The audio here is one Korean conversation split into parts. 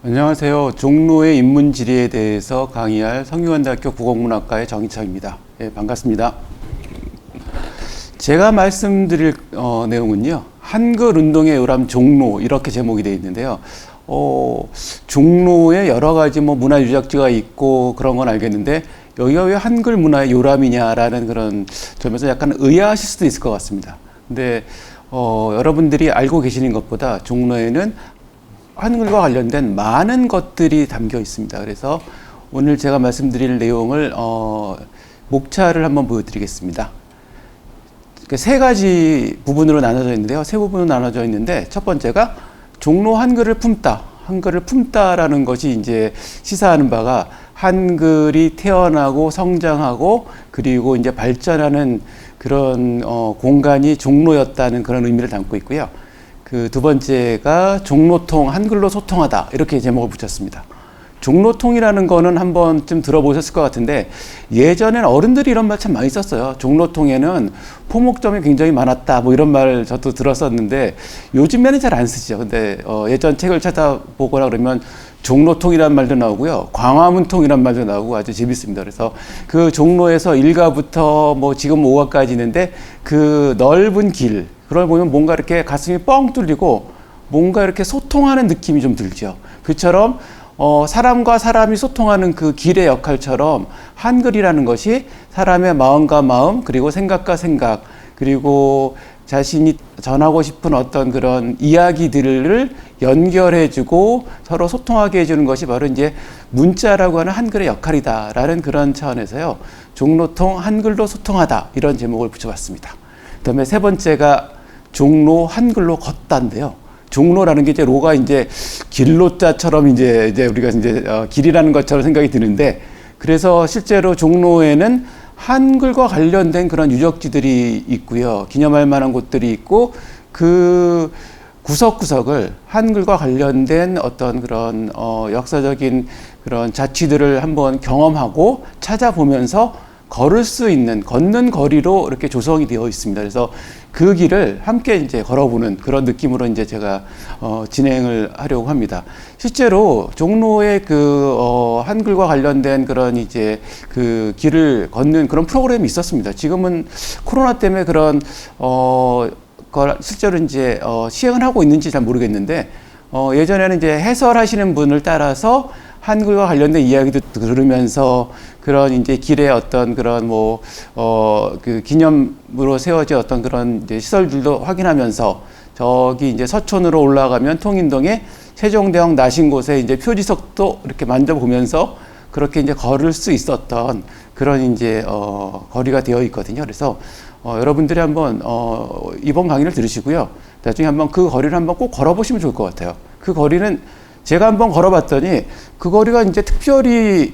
안녕하세요. 종로의 인문지리에 대해서 강의할 성균관대학교 국어국문학과의 정희창입니다. 예, 반갑습니다. 제가 말씀드릴 내용은요. 한글 운동의 요람 종로 이렇게 제목이 되어 있는데요. 종로에 여러 가지 문화 유적지가 있고 그런 건 알겠는데 여기가 왜 한글 문화의 요람이냐라는 그런 점에서 약간 의아하실 수도 있을 것 같습니다. 근데 여러분들이 알고 계시는 것보다 종로에는 한글과 관련된 많은 것들이 담겨 있습니다. 그래서 오늘 제가 말씀드릴 내용을 목차를 한번 보여드리겠습니다. 세 가지 부분으로 나눠져 있는데요. 세 부분으로 나눠져 있는데 첫 번째가 종로 한글을 품다. 한글을 품다라는 것이 이제 시사하는 바가 한글이 태어나고 성장하고 그리고 이제 발전하는 그런 공간이 종로였다는 그런 의미를 담고 있고요. 그 두 번째가 종로통, 한글로 소통하다 이렇게 제목을 붙였습니다. 종로통이라는 거는 한 번쯤 들어보셨을 것 같은데 예전에는 어른들이 이런 말 참 많이 썼어요. 종로통에는 포목점이 굉장히 많았다 이런 말 저도 들었었는데 요즘에는 잘 안 쓰죠. 근데 예전 책을 찾아보거나 그러면 종로통이라는 말도 나오고요. 광화문통이라는 말도 나오고 아주 재밌습니다. 그래서 그 종로에서 1가부터 지금 5가까지 있는데 그 넓은 길 그걸 보면 뭔가 이렇게 가슴이 뻥 뚫리고 뭔가 이렇게 소통하는 느낌이 좀 들죠. 그처럼 사람과 사람이 소통하는 그 길의 역할처럼 한글이라는 것이 사람의 마음과 마음 그리고 생각과 생각 그리고 자신이 전하고 싶은 어떤 그런 이야기들을 연결해주고 서로 소통하게 해주는 것이 바로 이제 문자라고 하는 한글의 역할이다라는 그런 차원에서요. 종로통 한글로 소통하다 이런 제목을 붙여봤습니다. 그다음에 세 번째가 종로 한글로 걷다인데요. 종로라는 게 이제 로가 이제 길로자처럼 이제 우리가 이제 길이라는 것처럼 생각이 드는데 그래서 실제로 종로에는 한글과 관련된 그런 유적지들이 있고요. 기념할 만한 곳들이 있고 그 구석구석을 한글과 관련된 어떤 그런 역사적인 그런 자취들을 한번 경험하고 찾아보면서 걸을 수 있는 걷는 거리로 이렇게 조성이 되어 있습니다. 그래서 그 길을 함께 이제 걸어보는 그런 느낌으로 이제 제가 진행을 하려고 합니다. 실제로 종로의 그 한글과 관련된 그런 이제 그 길을 걷는 그런 프로그램이 있었습니다. 지금은 코로나 때문에 그런 걸 실제로 이제 시행을 하고 있는지 잘 모르겠는데 예전에는 이제 해설하시는 분을 따라서 한글과 관련된 이야기도 들으면서 그런 이제 길에 어떤 그런 그 기념으로 세워진 어떤 그런 이제 시설들도 확인하면서 저기 이제 서촌으로 올라가면 통인동에 세종대왕 나신 곳에 이제 표지석도 이렇게 만져보면서 그렇게 이제 걸을 수 있었던 그런 이제 거리가 되어 있거든요. 그래서 여러분들이 한번 이번 강의를 들으시고요. 나중에 한번 그 거리를 한번 꼭 걸어보시면 좋을 것 같아요. 그 거리는 제가 한번 걸어봤더니 그 거리가 이제 특별히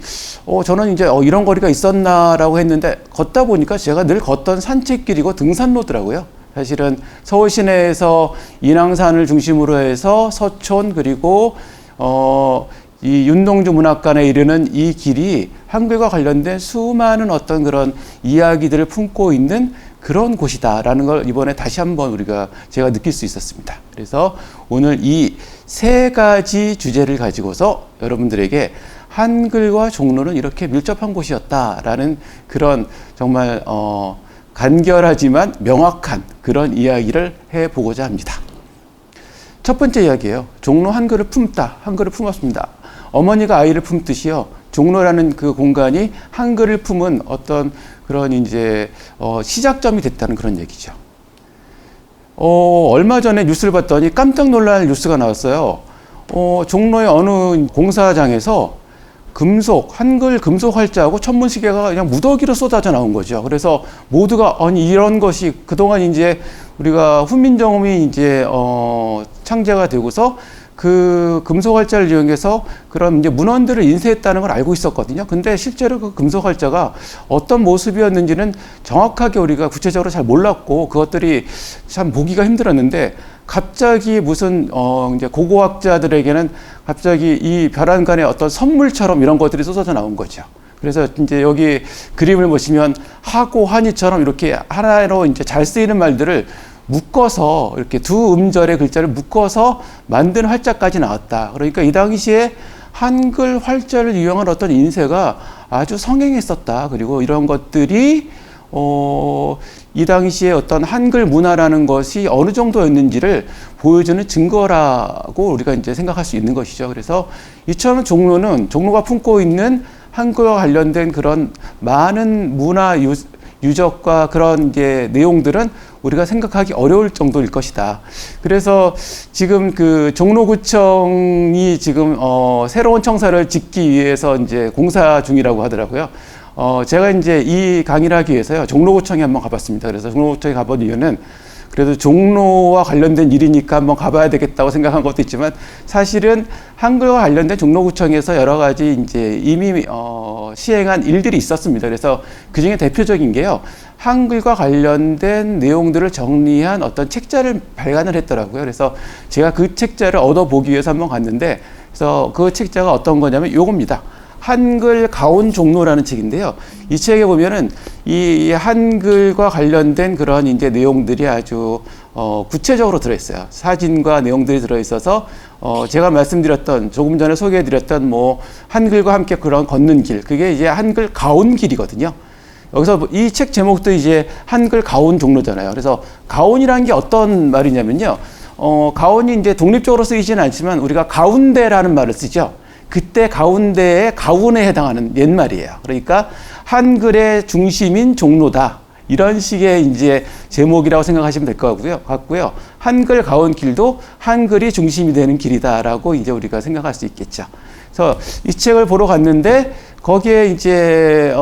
저는 이제 이런 거리가 있었나라고 했는데 걷다 보니까 제가 늘 걷던 산책길이고 등산로더라고요. 사실은 서울 시내에서 인왕산을 중심으로 해서 서촌 그리고 이 윤동주 문학관에 이르는 이 길이 한글과 관련된 수많은 어떤 그런 이야기들을 품고 있는 그런 곳이다라는 걸 이번에 다시 한번 제가 느낄 수 있었습니다. 그래서 오늘 이 세 가지 주제를 가지고서 여러분들에게 한글과 종로는 이렇게 밀접한 곳이었다라는 그런 정말 간결하지만 명확한 그런 이야기를 해보고자 합니다. 첫 번째 이야기예요. 종로 한글을 품다. 한글을 품었습니다. 어머니가 아이를 품듯이요. 종로라는 그 공간이 한글을 품은 어떤 그런 이제 시작점이 됐다는 그런 얘기죠. 얼마 전에 뉴스를 봤더니 깜짝 놀랄 뉴스가 나왔어요. 종로의 어느 공사장에서 한글 금속 활자하고 천문시계가 그냥 무더기로 쏟아져 나온 거죠. 그래서 모두가 아니 이런 것이 그동안 이제 우리가 훈민정음이 이제 창제가 되고서 그 금속 활자를 이용해서 그런 이제 문헌들을 인쇄했다는 걸 알고 있었거든요. 근데 실제로 그 금속 활자가 어떤 모습이었는지는 정확하게 우리가 구체적으로 잘 몰랐고 그것들이 참 보기가 힘들었는데 갑자기 무슨 이제 고고학자들에게는 갑자기 이 벼랑간에 어떤 선물처럼 이런 것들이 쏟아져 나온 거죠. 그래서 이제 여기 그림을 보시면 하고 한이처럼 이렇게 하나로 이제 잘 쓰이는 말들을 묶어서 이렇게 두 음절의 글자를 묶어서 만든 활자까지 나왔다. 그러니까 이 당시에 한글 활자를 이용한 어떤 인쇄가 아주 성행했었다. 그리고 이런 것들이 이 당시에 어떤 한글 문화라는 것이 어느 정도였는지를 보여주는 증거라고 우리가 이제 생각할 수 있는 것이죠. 그래서 이처럼 종로가 품고 있는 한글과 관련된 그런 많은 문화 유적과 그런 이제 내용들은 우리가 생각하기 어려울 정도일 것이다. 그래서 지금 그 종로구청이 지금 새로운 청사를 짓기 위해서 이제 공사 중이라고 하더라고요. 제가 이제 이 강의를 하기 위해서요, 종로구청에 한번 가봤습니다. 그래서 종로구청에 가본 이유는 그래도 종로와 관련된 일이니까 한번 가봐야 되겠다고 생각한 것도 있지만, 사실은 한글과 관련된 종로구청에서 여러 가지 이제 이미 시행한 일들이 있었습니다. 그래서 그 중에 대표적인 게요, 한글과 관련된 내용들을 정리한 어떤 책자를 발간을 했더라고요. 그래서 제가 그 책자를 얻어보기 위해서 한번 갔는데, 그래서 그 책자가 어떤 거냐면 요겁니다. 한글 가온 종로라는 책인데요. 이 책에 보면은 이 한글과 관련된 그런 이제 내용들이 아주 구체적으로 들어있어요. 사진과 내용들이 들어있어서 제가 말씀드렸던, 조금 전에 소개해드렸던 뭐 한글과 함께 그런 걷는 길, 그게 이제 한글 가온 길이거든요. 여기서 이 책 제목도 이제 한글 가온 종로잖아요. 그래서 가온이라는 게 어떤 말이냐면요, 가온이 이제 독립적으로 쓰이지는 않지만 우리가 가운데라는 말을 쓰죠. 그때 가운데에 가운에 해당하는 옛말이에요. 그러니까 한글의 중심인 종로다. 이런 식의 이제 제목이라고 생각하시면 될 것 같고요. 한글 가온 길도 한글이 중심이 되는 길이다라고 이제 우리가 생각할 수 있겠죠. 그래서 이 책을 보러 갔는데 거기에 이제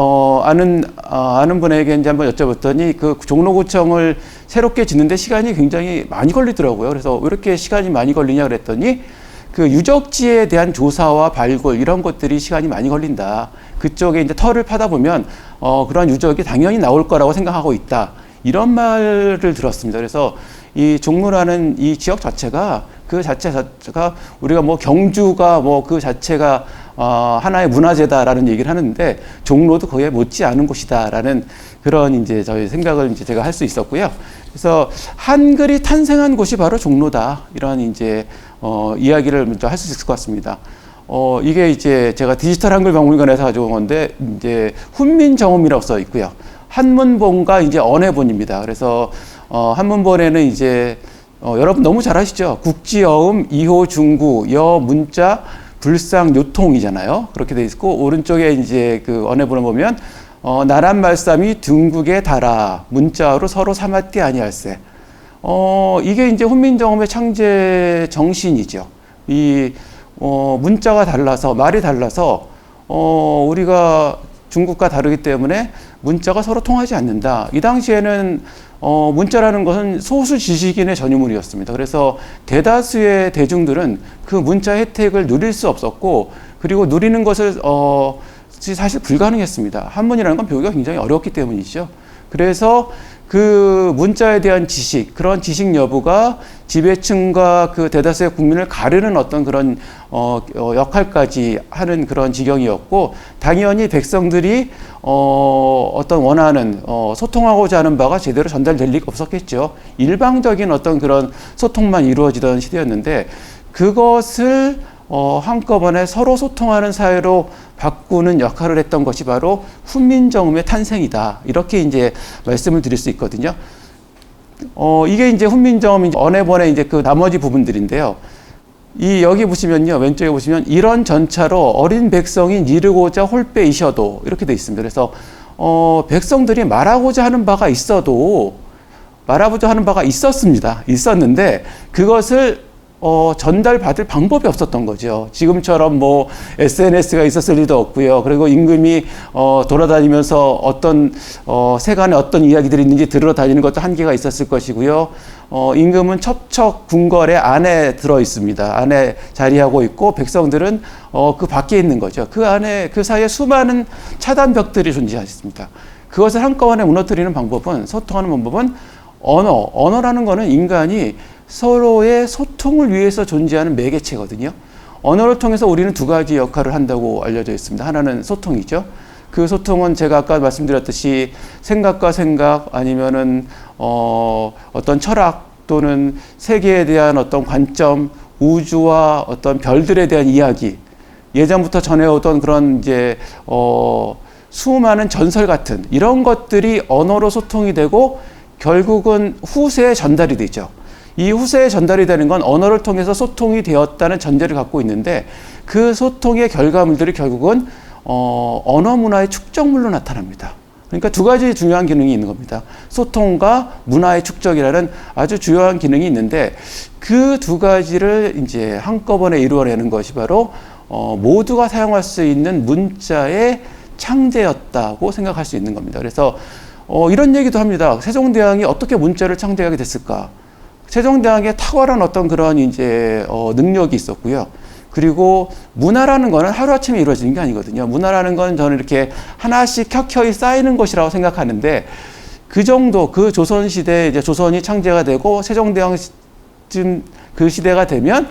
아는 분에게 이제 한번 여쭤봤더니 그 종로구청을 새롭게 짓는데 시간이 굉장히 많이 걸리더라고요. 그래서 왜 이렇게 시간이 많이 걸리냐 그랬더니 그 유적지에 대한 조사와 발굴 이런 것들이 시간이 많이 걸린다. 그쪽에 이제 터를 파다 보면 그런 유적이 당연히 나올 거라고 생각하고 있다. 이런 말을 들었습니다. 그래서 이 종로라는 이 지역 자체가 그 자체가 우리가 뭐 경주가 뭐 그 자체가 하나의 문화재다라는 얘기를 하는데 종로도 거기에 못지 않은 곳이다라는 그런 이제 저희 생각을 이제 제가 할 수 있었고요. 그래서 한글이 탄생한 곳이 바로 종로다. 이런 이제 이야기를 먼저 할 수 있을 것 같습니다. 이게 이제 제가 디지털 한글 박물관에서 가져온 건데 이제 훈민정음이라고 써 있고요. 한문본과 이제 언해본입니다. 그래서 한문본에는 이제 여러분 너무 잘 아시죠? 국지어음, 이호, 중구, 여, 문자, 불상, 요통이잖아요. 그렇게 돼 있고 오른쪽에 이제 그 언해본을 보면 나란 말씀이 둥국에 달아 문자로 서로 삼았디 아니할세. 이게 이제 훈민정음의 창제 정신이죠. 이 문자가 달라서 말이 달라서 우리가 중국과 다르기 때문에 문자가 서로 통하지 않는다. 이 당시에는 문자라는 것은 소수 지식인의 전유물이었습니다. 그래서 대다수의 대중들은 그 문자 혜택을 누릴 수 없었고, 그리고 누리는 것을 사실 불가능했습니다. 한문이라는 건 배우기가 굉장히 어렵기 때문이죠. 그래서 그 문자에 대한 지식, 그런 지식 여부가 지배층과 그 대다수의 국민을 가르는 어떤 그런 역할까지 하는 그런 지경이었고, 당연히 백성들이 어떤 원하는 소통하고자 하는 바가 제대로 전달될 리가 없었겠죠. 일방적인 어떤 그런 소통만 이루어지던 시대였는데, 그것을 한꺼번에 서로 소통하는 사회로 바꾸는 역할을 했던 것이 바로 훈민정음의 탄생이다. 이렇게 이제 말씀을 드릴 수 있거든요. 이게 이제 훈민정음 언해본의 이제 그 나머지 부분들인데요. 여기 보시면요, 왼쪽에 보시면 이런 전차로 어린 백성이 이르고자 홀빼이셔도 이렇게 돼 있습니다. 그래서 백성들이 말하고자 하는 바가 있었습니다. 있었는데 그것을 전달받을 방법이 없었던 거죠. 지금처럼 뭐 SNS가 있었을 리도 없고요. 그리고 임금이 돌아다니면서 어떤 세간에 어떤 이야기들이 있는지 들으러 다니는 것도 한계가 있었을 것이고요. 임금은 첩척 궁궐의 안에 들어 있습니다. 안에 자리하고 있고 백성들은 그 밖에 있는 거죠. 그 안에 그 사이에 수많은 차단벽들이 존재했습니다. 그것을 한꺼번에 무너뜨리는 방법은, 소통하는 방법은 언어라는 거는 인간이 서로의 소통을 위해서 존재하는 매개체거든요. 언어를 통해서 우리는 두 가지 역할을 한다고 알려져 있습니다. 하나는 소통이죠. 그 소통은 제가 아까 말씀드렸듯이 생각과 생각 아니면은 어떤 철학 또는 세계에 대한 어떤 관점, 우주와 어떤 별들에 대한 이야기, 예전부터 전해오던 그런 이제 수많은 전설 같은 이런 것들이 언어로 소통이 되고 결국은 후세에 전달이 되죠. 이 후세에 전달이 되는 건 언어를 통해서 소통이 되었다는 전제를 갖고 있는데 그 소통의 결과물들이 결국은 언어 문화의 축적물로 나타납니다. 그러니까 두 가지 중요한 기능이 있는 겁니다. 소통과 문화의 축적이라는 아주 중요한 기능이 있는데 그 두 가지를 이제 한꺼번에 이루어내는 것이 바로 모두가 사용할 수 있는 문자의 창제였다고 생각할 수 있는 겁니다. 그래서 이런 얘기도 합니다. 세종대왕이 어떻게 문자를 창제하게 됐을까? 세종대왕의 탁월한 어떤 그런 이제 능력이 있었고요. 그리고 문화라는 거는 하루아침에 이루어지는 게 아니거든요. 문화라는 건 저는 이렇게 하나씩 켜켜이 쌓이는 것이라고 생각하는데 그 정도, 그 조선시대 이제 조선이 창제가 되고 세종대왕쯤 그 시대가 되면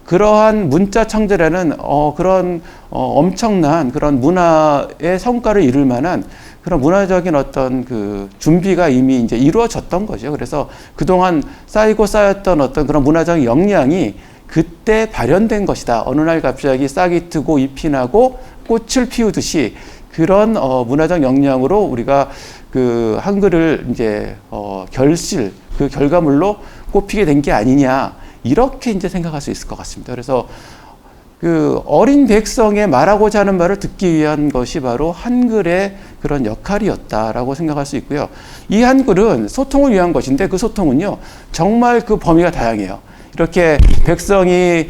그러한 문자 창제라는 그런 엄청난 그런 문화의 성과를 이룰 만한 그런 문화적인 어떤 그 준비가 이미 이제 이루어졌던 거죠. 그래서 그동안 쌓이고 쌓였던 어떤 그런 문화적인 역량이 그때 발현된 것이다. 어느 날 갑자기 싹이 트고 잎이 나고 꽃을 피우듯이 그런 문화적 역량으로 우리가 그 한글을 이제 결실, 그 결과물로 꼽히게 된 게 아니냐. 이렇게 이제 생각할 수 있을 것 같습니다. 그래서 그 어린 백성의 말하고자 하는 말을 듣기 위한 것이 바로 한글의 그런 역할이었다라고 생각할 수 있고요. 이 한글은 소통을 위한 것인데 그 소통은요, 정말 그 범위가 다양해요. 이렇게 백성이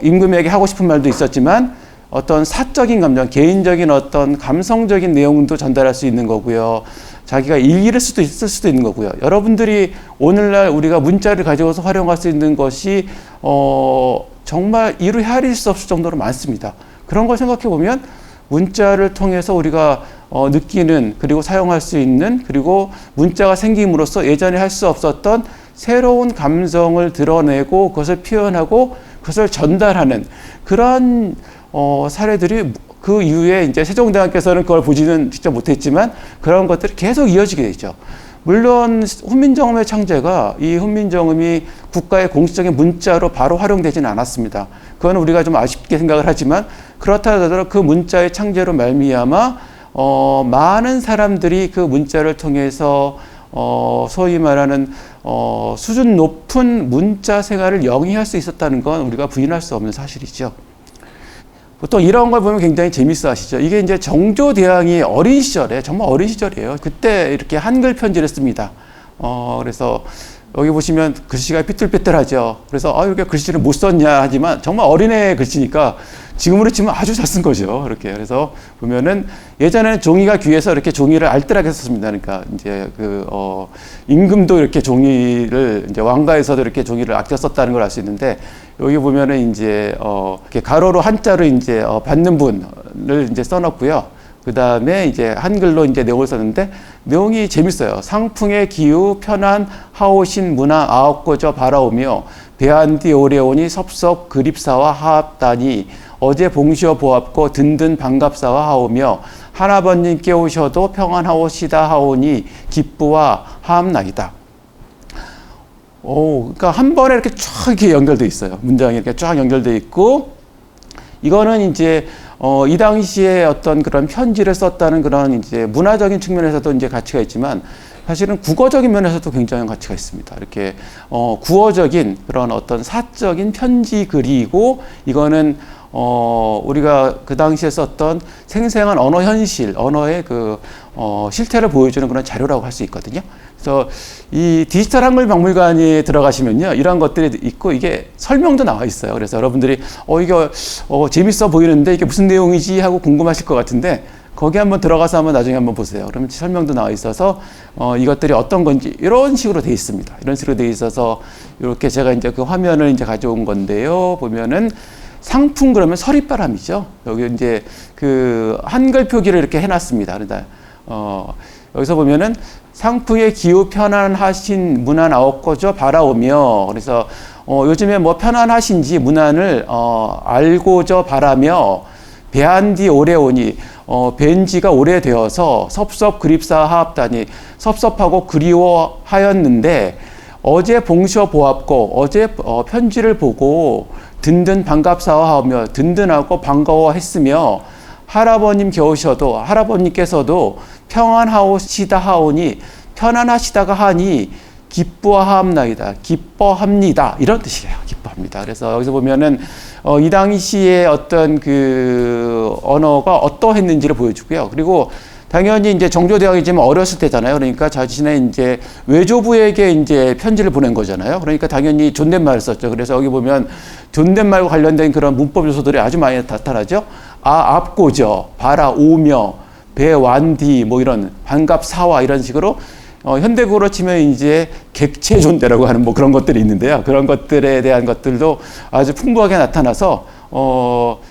임금에게 하고 싶은 말도 있었지만 어떤 사적인 감정, 개인적인 어떤 감성적인 내용도 전달할 수 있는 거고요. 자기가 일기를 쓸 수도 있는 거고요. 여러분들이 오늘날 우리가 문자를 가져와서 활용할 수 있는 것이 정말 이루 헤아릴 수 없을 정도로 많습니다. 그런 걸 생각해 보면 문자를 통해서 우리가 느끼는 그리고 사용할 수 있는 그리고 문자가 생김으로써 예전에 할 수 없었던 새로운 감성을 드러내고 그것을 표현하고 그것을 전달하는 그런 사례들이 그 이후에 이제 세종대왕께서는 그걸 보지는 직접 못했지만 그런 것들이 계속 이어지게 되죠. 물론 훈민정음의 창제가 이 훈민정음이 국가의 공식적인 문자로 바로 활용되지는 않았습니다. 그건 우리가 좀 아쉽게 생각을 하지만 그렇다 하더라도 그 문자의 창제로 말미암아 많은 사람들이 그 문자를 통해서 소위 말하는 수준 높은 문자 생활을 영위할 수 있었다는 건 우리가 부인할 수 없는 사실이죠. 보통 이런 걸 보면 굉장히 재밌어 하시죠. 이게 이제 정조대왕이 어린 시절에, 정말 어린 시절이에요. 그때 이렇게 한글 편지를 씁니다. 그래서 여기 보시면 글씨가 삐뚤빼뚤하죠. 그래서 이렇게 글씨를 못 썼냐 하지만 정말 어린애 글씨니까 지금으로 치면 아주 잘 쓴 거죠. 이렇게. 그래서 보면은 예전에는 종이가 귀해서 이렇게 종이를 알뜰하게 썼습니다. 그러니까 이제 임금도 이렇게 종이를 이제 왕가에서도 이렇게 종이를 아껴 썼다는 걸 알 수 있는데 여기 보면은 이제 이렇게 가로로 한자로 이제 받는 분을 이제 써놨고요. 그 다음에 이제 한글로 이제 내용을 썼는데 내용이 재밌어요. 상풍의 기후 편안 하오신 문화 아홉고저 바라오며 배한디 오래오니 섭섭 그립사와 하합다니 어제 봉시어 보았고 든든 반갑사와 하오며 하나번님 깨우셔도 평안하오시다 하오니 기쁘와 하합나이다. 그러니까 한 번에 이렇게 쫙 이렇게 연결돼 있어요. 문장이 이렇게 쫙 연결돼 있고 이거는 이제 이 당시에 어떤 그런 편지를 썼다는 그런 이제 문화적인 측면에서도 이제 가치가 있지만 사실은 국어적인 면에서도 굉장히 가치가 있습니다. 이렇게 구어적인 그런 어떤 사적인 편지 글이고 이거는 우리가 그 당시에 썼던 생생한 언어 현실, 언어의 그 실태를 보여주는 그런 자료라고 할 수 있거든요. 그래서 이 디지털 한글 박물관에 들어가시면요, 이런 것들이 있고 이게 설명도 나와 있어요. 그래서 여러분들이 이거 재밌어 보이는데 이게 무슨 내용이지 하고 궁금하실 것 같은데 거기 한번 들어가서 한번 나중에 한번 보세요. 그러면 설명도 나와 있어서 이것들이 어떤 건지 이런 식으로 돼 있습니다. 이런 식으로 돼 있어서 이렇게 제가 이제 그 화면을 이제 가져온 건데요. 보면은 상풍 그러면 서리바람이죠. 여기 이제 그 한글 표기를 이렇게 해놨습니다. 그러다 여기서 보면은 상풍의 기후 편안하신 문안 아홉고저 바라오며 그래서 요즘에 뭐 편안하신지 문안을 알고저 바라며 배한디 오래오니 뵌지가 오래되어서 섭섭 그립사 하합다니 섭섭하고 그리워하였는데 어제 봉셔 보았고 어제 편지를 보고 든든 반갑사하며 든든하고 반가워했으며 할아버님께서도 평안하시다 하오니 편안하시다가 하니 기뻐함나이다. 기뻐합니다. 이런 뜻이에요. 기뻐합니다. 그래서 여기서 보면은 이 당시에 어떤 그 언어가 어떠했는지를 보여주고요. 그리고 당연히 이제 정조대왕이지만 어렸을 때잖아요. 그러니까 자신의 이제 외조부에게 이제 편지를 보낸 거잖아요. 그러니까 당연히 존댓말을 썼죠. 그래서 여기 보면 존댓말과 관련된 그런 문법 요소들이 아주 많이 나타나죠. 앞고저, 바라, 오며, 배완디, 뭐 이런 반갑사와 이런 식으로 현대국어로 치면 이제 객체존대라고 하는 뭐 그런 것들이 있는데요. 그런 것들에 대한 것들도 아주 풍부하게 나타나서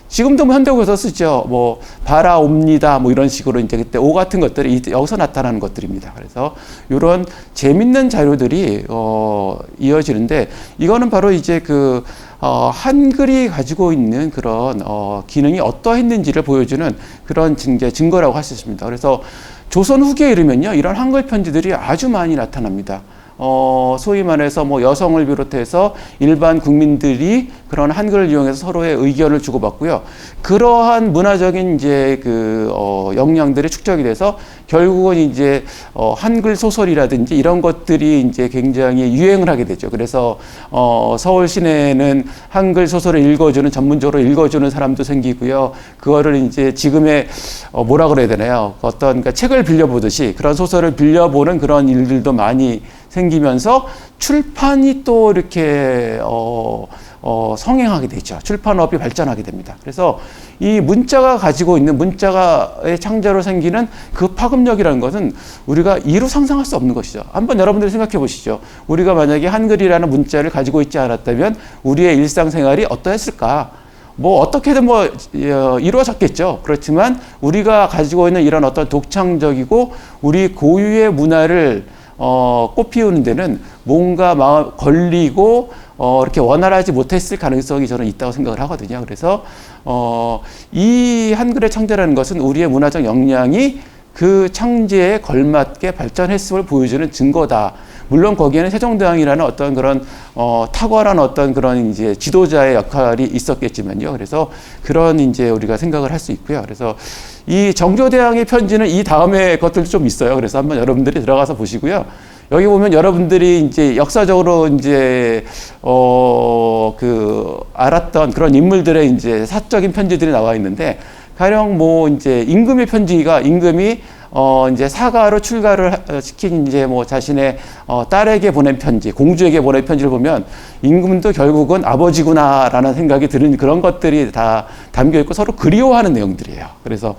지금도 뭐 현대국어에서 쓰죠. 뭐 바라옵니다. 뭐 이런 식으로 이제 그때 오 같은 것들이 여기서 나타나는 것들입니다. 그래서 이런 재밌는 자료들이 이어지는데 이거는 바로 이제 그 한글이 가지고 있는 그런 기능이 어떠했는지를 보여주는 그런 증거라고 할 수 있습니다. 그래서 조선 후기에 이르면요, 이런 한글 편지들이 아주 많이 나타납니다. 소위 말해서 뭐 여성을 비롯해서 일반 국민들이 그런 한글을 이용해서 서로의 의견을 주고받고요. 그러한 문화적인 이제 그 역량들이 축적이 돼서 결국은 이제 한글 소설이라든지 이런 것들이 이제 굉장히 유행을 하게 되죠. 그래서 서울 시내에는 한글 소설을 읽어주는 전문적으로 읽어주는 사람도 생기고요. 그거를 이제 지금의 뭐라 그래야 되나요? 어떤 그러니까 책을 빌려보듯이 그런 소설을 빌려보는 그런 일들도 많이 생기면서 출판이 또 이렇게 성행하게 되죠. 출판업이 발전하게 됩니다. 그래서 이 문자가 가지고 있는 문자의 창조로 생기는 그 파급력이라는 것은 우리가 이루 상상할 수 없는 것이죠. 한번 여러분들이 생각해 보시죠. 우리가 만약에 한글이라는 문자를 가지고 있지 않았다면 우리의 일상생활이 어떠했을까? 뭐 어떻게든 뭐 이루어졌겠죠. 그렇지만 우리가 가지고 있는 이런 어떤 독창적이고 우리 고유의 문화를 꽃피우는 데는 뭔가 걸리고 이렇게 원활하지 못했을 가능성이 저는 있다고 생각을 하거든요. 그래서 이 한글의 창제라는 것은 우리의 문화적 역량이 그 창제에 걸맞게 발전했음을 보여주는 증거다. 물론 거기에는 세종대왕이라는 어떤 그런 탁월한 어떤 그런 이제 지도자의 역할이 있었겠지만요. 그래서 그런 이제 우리가 생각을 할 수 있고요. 그래서 이 정조대왕의 편지는 이 다음에 것들도 좀 있어요. 그래서 한번 여러분들이 들어가서 보시고요. 여기 보면 여러분들이 이제 역사적으로 이제 알았던 그런 인물들의 이제 사적인 편지들이 나와 있는데 가령 뭐 이제 임금의 편지가 임금이 이제 사가로 출가를 시킨 이제 뭐 자신의 딸에게 보낸 편지, 공주에게 보낸 편지를 보면 임금도 결국은 아버지구나라는 생각이 드는 그런 것들이 다 담겨 있고 서로 그리워하는 내용들이에요. 그래서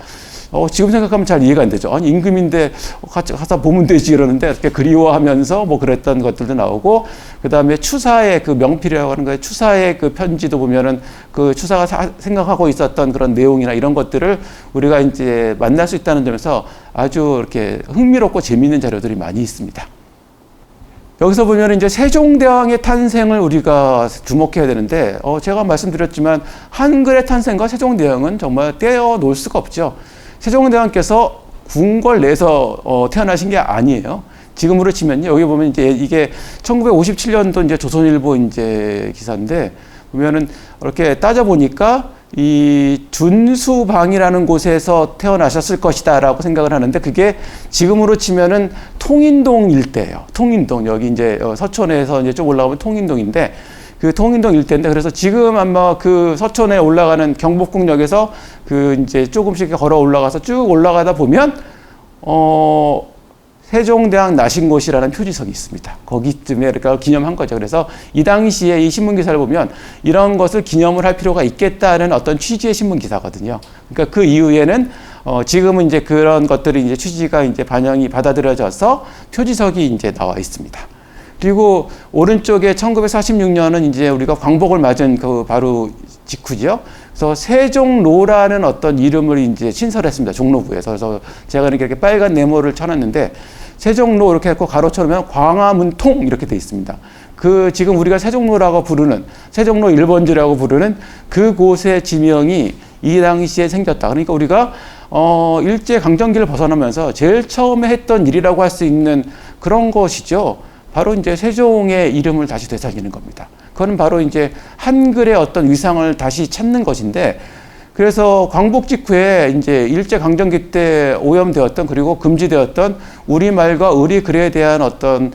지금 생각하면 잘 이해가 안 되죠. 아니, 임금인데 가서 보면 되지 이러는데 이렇게 그리워하면서 뭐 그랬던 것들도 나오고, 그 다음에 추사의 그 명필이라고 하는 거예요. 추사의 그 편지도 보면은 그 추사가 생각하고 있었던 그런 내용이나 이런 것들을 우리가 이제 만날 수 있다는 점에서 아주 이렇게 흥미롭고 재미있는 자료들이 많이 있습니다. 여기서 보면 이제 세종대왕의 탄생을 우리가 주목해야 되는데, 제가 말씀드렸지만 한글의 탄생과 세종대왕은 정말 떼어놓을 수가 없죠. 세종대왕께서 궁궐 내에서 태어나신 게 아니에요. 지금으로 치면요. 여기 보면 이제 이게 1957년도 이제 조선일보 이제 기사인데 보면은 이렇게 따져보니까 이 준수방이라는 곳에서 태어나셨을 것이다라고 생각을 하는데 그게 지금으로 치면은 통인동 일대예요. 통인동 여기 이제 서촌에서 이제 좀 올라가면 통인동인데 그 통인동 일대인데 그래서 지금 아마 그 서촌에 올라가는 경복궁역에서 그 이제 조금씩 걸어 올라가서 쭉 올라가다 보면 세종대왕 나신 곳이라는 표지석이 있습니다. 거기쯤에 그러니까 기념한 거죠. 그래서 이 당시에 이 신문 기사를 보면 이런 것을 기념을 할 필요가 있겠다는 어떤 취지의 신문 기사거든요. 그러니까 그 이후에는 지금은 이제 그런 것들이 이제 취지가 이제 반영이 받아들여져서 표지석이 이제 나와 있습니다. 그리고 오른쪽에 1946년은 이제 우리가 광복을 맞은 그 바로 직후죠. 그래서 세종로라는 어떤 이름을 이제 신설했습니다. 종로구에서. 그래서 제가 이렇게 빨간 네모를 쳐놨는데 세종로 이렇게 했고 가로쳐놓으면 광화문통 이렇게 돼 있습니다. 그 지금 우리가 세종로라고 부르는 세종로 1번지라고 부르는 그곳의 지명이 이 당시에 생겼다. 그러니까 우리가 일제 강점기를 벗어나면서 제일 처음에 했던 일이라고 할 수 있는 그런 것이죠. 바로 이제 세종의 이름을 다시 되살리는 겁니다. 그건 바로 이제 한글의 어떤 위상을 다시 찾는 것인데, 그래서 광복 직후에 이제 일제 강점기 때 오염되었던, 그리고 금지되었던 우리말과 의리글에 대한 어떤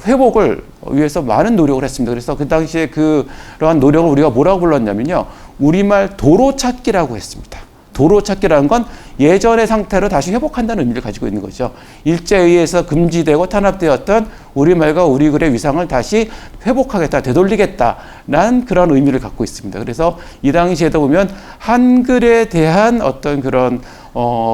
회복을 위해서 많은 노력을 했습니다. 그래서 그 당시에 그러한 노력을 우리가 뭐라고 불렀냐면요, 우리말 도로찾기라고 했습니다. 도로찾기라는 건 예전의 상태로 다시 회복한다는 의미를 가지고 있는 거죠. 일제에 의해서 금지되고 탄압되었던 우리말과 우리글의 위상을 다시 회복하겠다, 되돌리겠다라는 그런 의미를 갖고 있습니다. 그래서 이 당시에도 보면 한글에 대한 어떤 그런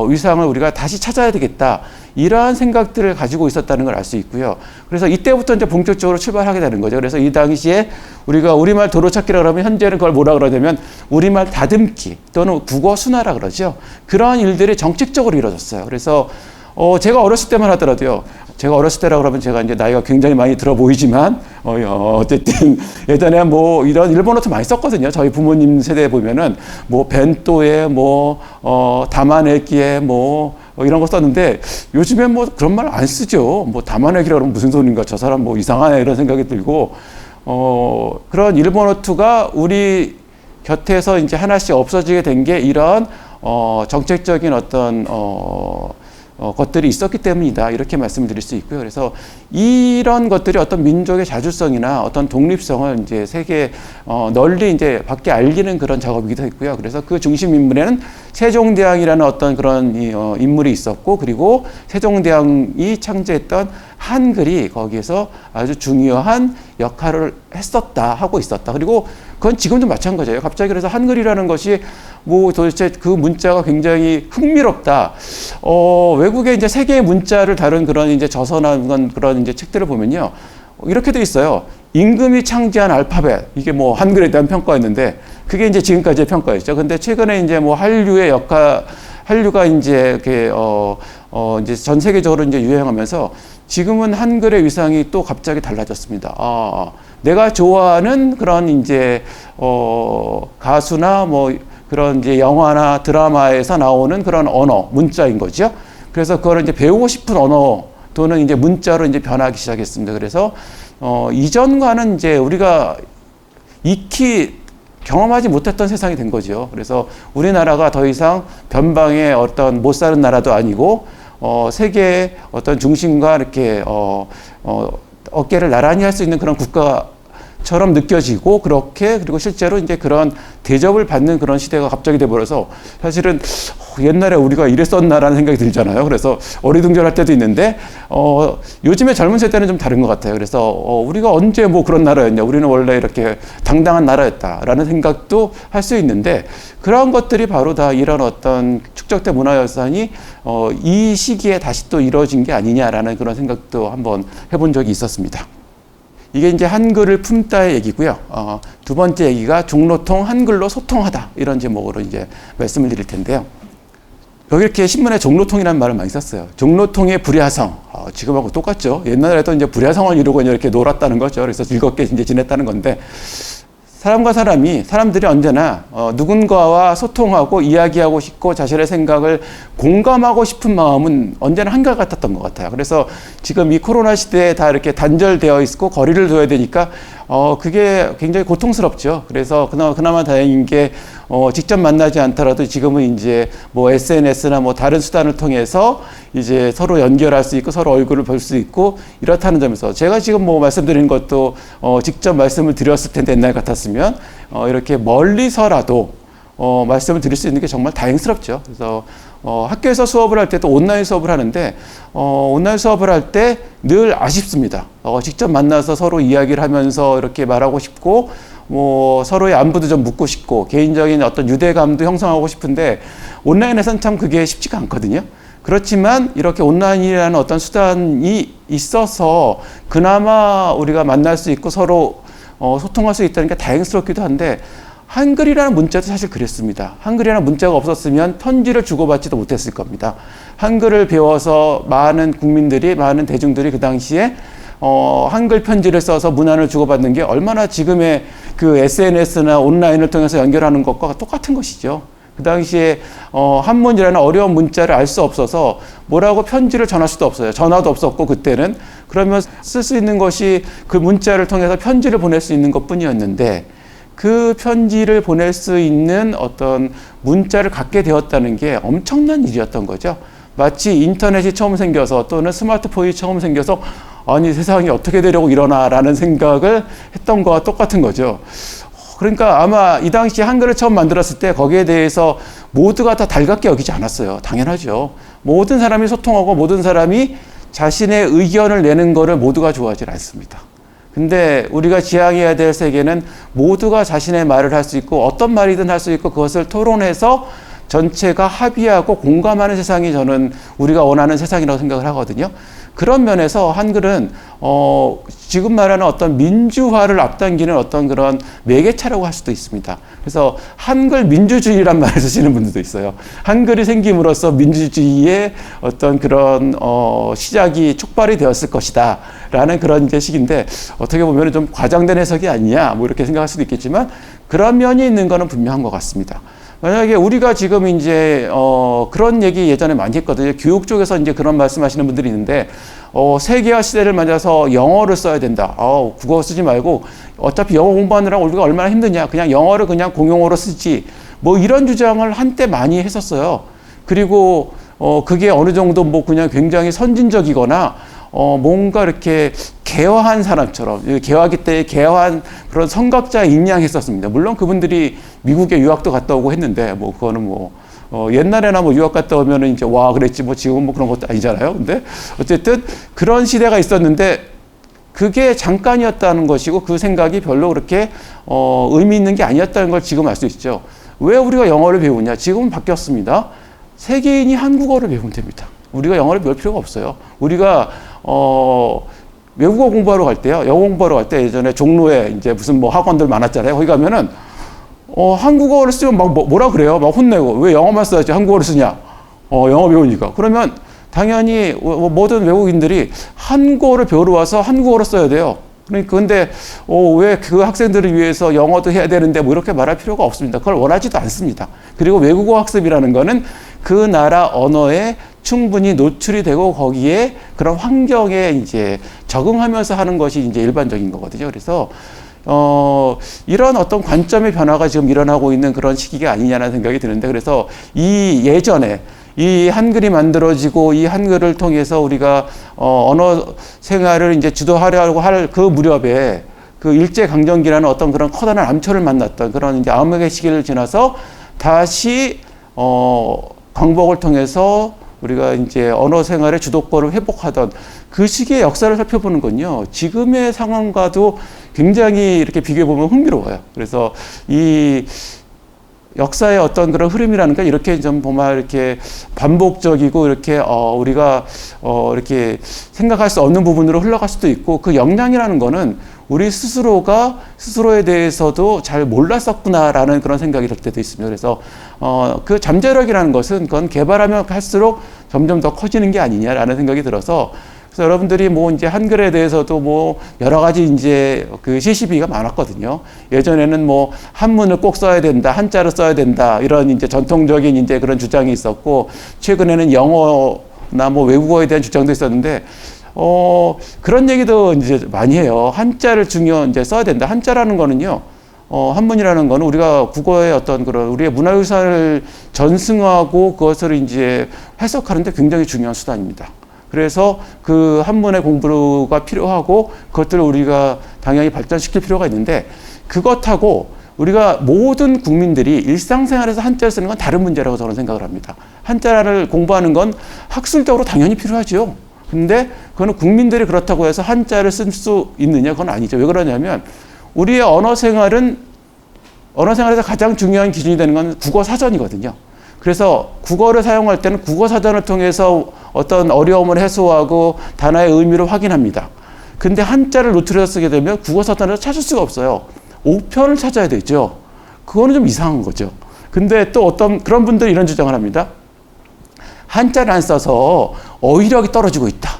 위상을 우리가 다시 찾아야 되겠다, 이러한 생각들을 가지고 있었다는 걸 알 수 있고요. 그래서 이때부터 이제 본격적으로 출발하게 되는 거죠. 그래서 이 당시에 우리가 우리말 도로찾기라고 하면, 현재는 그걸 뭐라 그러냐면 우리말 다듬기 또는 국어 순화라 그러죠. 그러한 일들이 정책적으로 이루어졌어요. 그래서 제가 어렸을 때만 하더라도요, 제가 어렸을 때라고 그러면 제가 이제 나이가 굉장히 많이 들어 보이지만, 어쨌든 예전에 뭐 이런 일본어도 많이 썼거든요. 저희 부모님 세대에 보면은 뭐 벤또에 담아내기에 이런 거 썼는데, 요즘에 뭐 그런 말 안 쓰죠. 뭐 담아내기라고 그러면 무슨 소린가, 저 사람 뭐 이상하네, 이런 생각이 들고, 그런 일본어 투가 우리 곁에서 이제 하나씩 없어지게 된 게 이런 정책적인 어떤 것들이 있었기 때문이다, 이렇게 말씀드릴 수 있고요. 그래서 이런 것들이 어떤 민족의 자주성이나 어떤 독립성을 이제 세계에 널리 이제 밖에 알리는 그런 작업이기도 했고요. 그래서 그 중심 인물에는 세종대왕이라는 어떤 그런 인물이 있었고, 그리고 세종대왕이 창제했던 한글이 거기에서 아주 중요한 역할을 하고 있었다. 그리고 그건 지금도 마찬가지예요. 갑자기 그래서 한글이라는 것이 뭐 도대체 그 문자가 굉장히 흥미롭다. 외국의 이제 세계의 문자를 다룬 그런 이제 저서나 그런 이제 책들을 보면요, 이렇게 돼 있어요. 임금이 창제한 알파벳, 이게 뭐 한글에 대한 평가였는데, 그게 이제 지금까지의 평가였죠. 근데 최근에 이제 뭐 한류가 이제 이렇게 이제 전 세계적으로 이제 유행하면서 지금은 한글의 위상이 또 갑자기 달라졌습니다. 내가 좋아하는 그런 이제 가수나 뭐 그런 이제 영화나 드라마에서 나오는 그런 언어, 문자인 거죠. 그래서 그거를 이제 배우고 싶은 언어 또는 이제 문자로 이제 변하기 시작했습니다. 그래서 이전과는 이제 우리가 익히 경험하지 못했던 세상이 된 거죠. 그래서 우리나라가 더 이상 변방의 어떤 못 사는 나라도 아니고, 세계의 어떤 중심과 이렇게 어깨를 나란히 할 수 있는 그런 국가처럼 느껴지고, 그리고 실제로 이제 그런 대접을 받는 그런 시대가 갑자기 돼버려서, 사실은 옛날에 우리가 이랬었나라는 생각이 들잖아요. 그래서 어리둥절할 때도 있는데, 요즘에 젊은 세대는 좀 다른 것 같아요. 그래서 우리가 언제 뭐 그런 나라였냐, 우리는 원래 이렇게 당당한 나라였다라는 생각도 할 수 있는데, 그런 것들이 바로 다 이런 어떤 축적된 문화유산이 이 시기에 다시 또 이루어진 게 아니냐라는 그런 생각도 한번 해본 적이 있었습니다. 이게 이제 한글을 품다의 얘기고요. 두 번째 얘기가 종로통 한글로 소통하다, 이런 제목으로 이제 말씀을 드릴 텐데요. 여기 이렇게 신문에 종로통이라는 말을 많이 썼어요. 종로통의 불야성. 지금하고 똑같죠. 옛날에도 이제 불야성을 이루고 이렇게 놀았다는 거죠. 그래서 즐겁게 이제 지냈다는 건데, 사람들이 언제나 누군가와 소통하고 이야기하고 싶고 자신의 생각을 공감하고 싶은 마음은 언제나 한결같았던 것 같아요. 그래서 지금 이 코로나 시대에 다 이렇게 단절되어 있고 거리를 둬야 되니까 그게 굉장히 고통스럽죠. 그래서 그나마 다행인 게 직접 만나지 않더라도 지금은 이제 뭐 SNS나 뭐 다른 수단을 통해서 이제 서로 연결할 수 있고 서로 얼굴을 볼 수 있고 이렇다는 점에서, 제가 지금 뭐 말씀드리는 것도 직접 말씀을 드렸을 텐데 옛날 같았으면 이렇게 멀리서라도 말씀을 드릴 수 있는 게 정말 다행스럽죠. 그래서 학교에서 수업을 할 때도 온라인 수업을 하는데, 온라인 수업을 할 때 늘 아쉽습니다. 직접 만나서 서로 이야기를 하면서 이렇게 말하고 싶고, 뭐 서로의 안부도 좀 묻고 싶고, 개인적인 어떤 유대감도 형성하고 싶은데, 온라인에서는 참 그게 쉽지가 않거든요. 그렇지만 이렇게 온라인이라는 어떤 수단이 있어서 그나마 우리가 만날 수 있고 서로 소통할 수 있다는 게 다행스럽기도 한데, 한글이라는 문자도 사실 그랬습니다. 한글이라는 문자가 없었으면 편지를 주고받지도 못했을 겁니다. 한글을 배워서 많은 국민들이, 많은 대중들이 그 당시에 한글 편지를 써서 문안을 주고받는 게 얼마나 지금의 그 SNS나 온라인을 통해서 연결하는 것과 똑같은 것이죠. 그 당시에 한문이라는 어려운 문자를 알 수 없어서 뭐라고 편지를 전할 수도 없어요. 전화도 없었고 그때는. 그러면 쓸 수 있는 것이 그 문자를 통해서 편지를 보낼 수 있는 것뿐이었는데 그 편지를 보낼 수 있는 어떤 문자를 갖게 되었다는 게 엄청난 일이었던 거죠. 마치 인터넷이 처음 생겨서 또는 스마트폰이 처음 생겨서 아니 세상이 어떻게 되려고 이러나라는 생각을 했던 거와 똑같은 거죠. 그러니까 아마 이 당시 한글을 처음 만들었을 때 거기에 대해서 모두가 다 달갑게 여기지 않았어요. 당연하죠. 모든 사람이 소통하고 모든 사람이 자신의 의견을 내는 거를 모두가 좋아하지 않습니다. 근데 우리가 지향해야 될 세계는 모두가 자신의 말을 할 수 있고 어떤 말이든 할 수 있고 그것을 토론해서 전체가 합의하고 공감하는 세상이 저는 우리가 원하는 세상이라고 생각을 하거든요. 그런 면에서 한글은 지금 말하는 어떤 민주화를 앞당기는 어떤 그런 매개체라고 할 수도 있습니다. 그래서 한글 민주주의란 말을 쓰시는 분들도 있어요. 한글이 생김으로써 민주주의의 어떤 그런 시작이 촉발이 되었을 것이다 라는 그런 이제 식인데 어떻게 보면 좀 과장된 해석이 아니냐 뭐 이렇게 생각할 수도 있겠지만 그런 면이 있는 거는 분명한 것 같습니다. 만약에 우리가 지금 이제 그런 얘기 예전에 많이 했거든요. 교육 쪽에서 이제 그런 말씀하시는 분들이 있는데 세계화 시대를 맞아서 영어를 써야 된다. 국어 쓰지 말고 어차피 영어 공부하느라고 우리가 얼마나 힘드냐. 그냥 영어를 그냥 공용어로 쓰지. 뭐 이런 주장을 한때 많이 했었어요. 그리고 그게 어느 정도 뭐 그냥 굉장히 선진적이거나 뭔가 이렇게 개화한 사람처럼 개화기 때 개화한 그런 성각자 인양했었습니다. 물론 그분들이 미국에 유학도 갔다 오고 했는데 뭐 그거는 뭐 옛날에나 뭐 유학 갔다 오면은 이제 와 그랬지 뭐 지금은 뭐 그런 것도 아니잖아요. 근데 어쨌든 그런 시대가 있었는데 그게 잠깐이었다는 것이고 그 생각이 별로 그렇게 의미 있는 게 아니었다는 걸 지금 알 수 있죠. 왜 우리가 영어를 배우냐? 지금은 바뀌었습니다. 세계인이 한국어를 배우면 됩니다. 우리가 영어를 배울 필요가 없어요. 우리가 외국어 공부하러 갈 때요. 영어 공부하러 갈 때 예전에 종로에 이제 무슨 뭐 학원들 많았잖아요. 거기 가면은 한국어를 쓰면 막 뭐라 그래요? 막 혼내고 왜 영어만 써야지 한국어를 쓰냐? 영어 배우니까. 그러면 당연히 모든 외국인들이 한국어를 배우러 와서 한국어를 써야 돼요. 그러니까 근데 왜 그 학생들을 위해서 영어도 해야 되는데 뭐 이렇게 말할 필요가 없습니다. 그걸 원하지도 않습니다. 그리고 외국어 학습이라는 거는 그 나라 언어에 충분히 노출이 되고 거기에 그런 환경에 이제 적응하면서 하는 것이 이제 일반적인 거거든요. 그래서 이런 어떤 관점의 변화가 지금 일어나고 있는 그런 시기가 아니냐는 생각이 드는데 그래서 이 예전에 이 한글이 만들어지고 이 한글을 통해서 우리가 언어 생활을 이제 주도하려고 할 그 무렵에 그 일제강점기라는 어떤 그런 커다란 암초를 만났던 그런 이제 암흑의 시기를 지나서 다시 광복을 통해서 우리가 이제 언어 생활의 주도권을 회복하던 그 시기의 역사를 살펴보는 건요. 지금의 상황과도 굉장히 이렇게 비교해보면 흥미로워요. 그래서 이 역사의 어떤 그런 흐름이라는 게 이렇게 좀 보면 이렇게 반복적이고 이렇게 우리가 이렇게 생각할 수 없는 부분으로 흘러갈 수도 있고 그 역량이라는 거는 우리 스스로가 스스로에 대해서도 잘 몰랐었구나라는 그런 생각이 들 때도 있습니다. 그래서 그 잠재력이라는 것은 그건 개발하면 할수록 점점 더 커지는 게 아니냐라는 생각이 들어서 그래서 여러분들이 뭐 이제 한글에 대해서도 뭐 여러 가지 이제 그 시시비가 많았거든요. 예전에는 뭐 한문을 꼭 써야 된다, 한자를 써야 된다 이런 이제 전통적인 이제 그런 주장이 있었고 최근에는 영어나 뭐 외국어에 대한 주장도 있었는데 그런 얘기도 이제 많이 해요. 한자를 이제 써야 된다. 한자라는 거는요. 한문이라는 거는 우리가 국어의 어떤 그런 우리의 문화유산을 전승하고 그것을 이제 해석하는데 굉장히 중요한 수단입니다. 그래서 그 한문의 공부가 필요하고 그것들을 우리가 당연히 발전시킬 필요가 있는데 그것하고 우리가 모든 국민들이 일상생활에서 한자를 쓰는 건 다른 문제라고 저는 생각을 합니다. 한자를 공부하는 건 학술적으로 당연히 필요하죠. 근데 그거는 국민들이 그렇다고 해서 한자를 쓸 수 있느냐? 그건 아니죠. 왜 그러냐면 우리의 언어 생활에서 가장 중요한 기준이 되는 건 국어 사전이거든요. 그래서 국어를 사용할 때는 국어 사전을 통해서 어떤 어려움을 해소하고 단어의 의미를 확인합니다. 근데 한자를 노출해서 쓰게 되면 국어 사전에서 찾을 수가 없어요. 옥편을 찾아야 되죠. 그거는 좀 이상한 거죠. 근데 또 어떤 그런 분들이 이런 주장을 합니다. 한자를 안 써서 어휘력이 떨어지고 있다.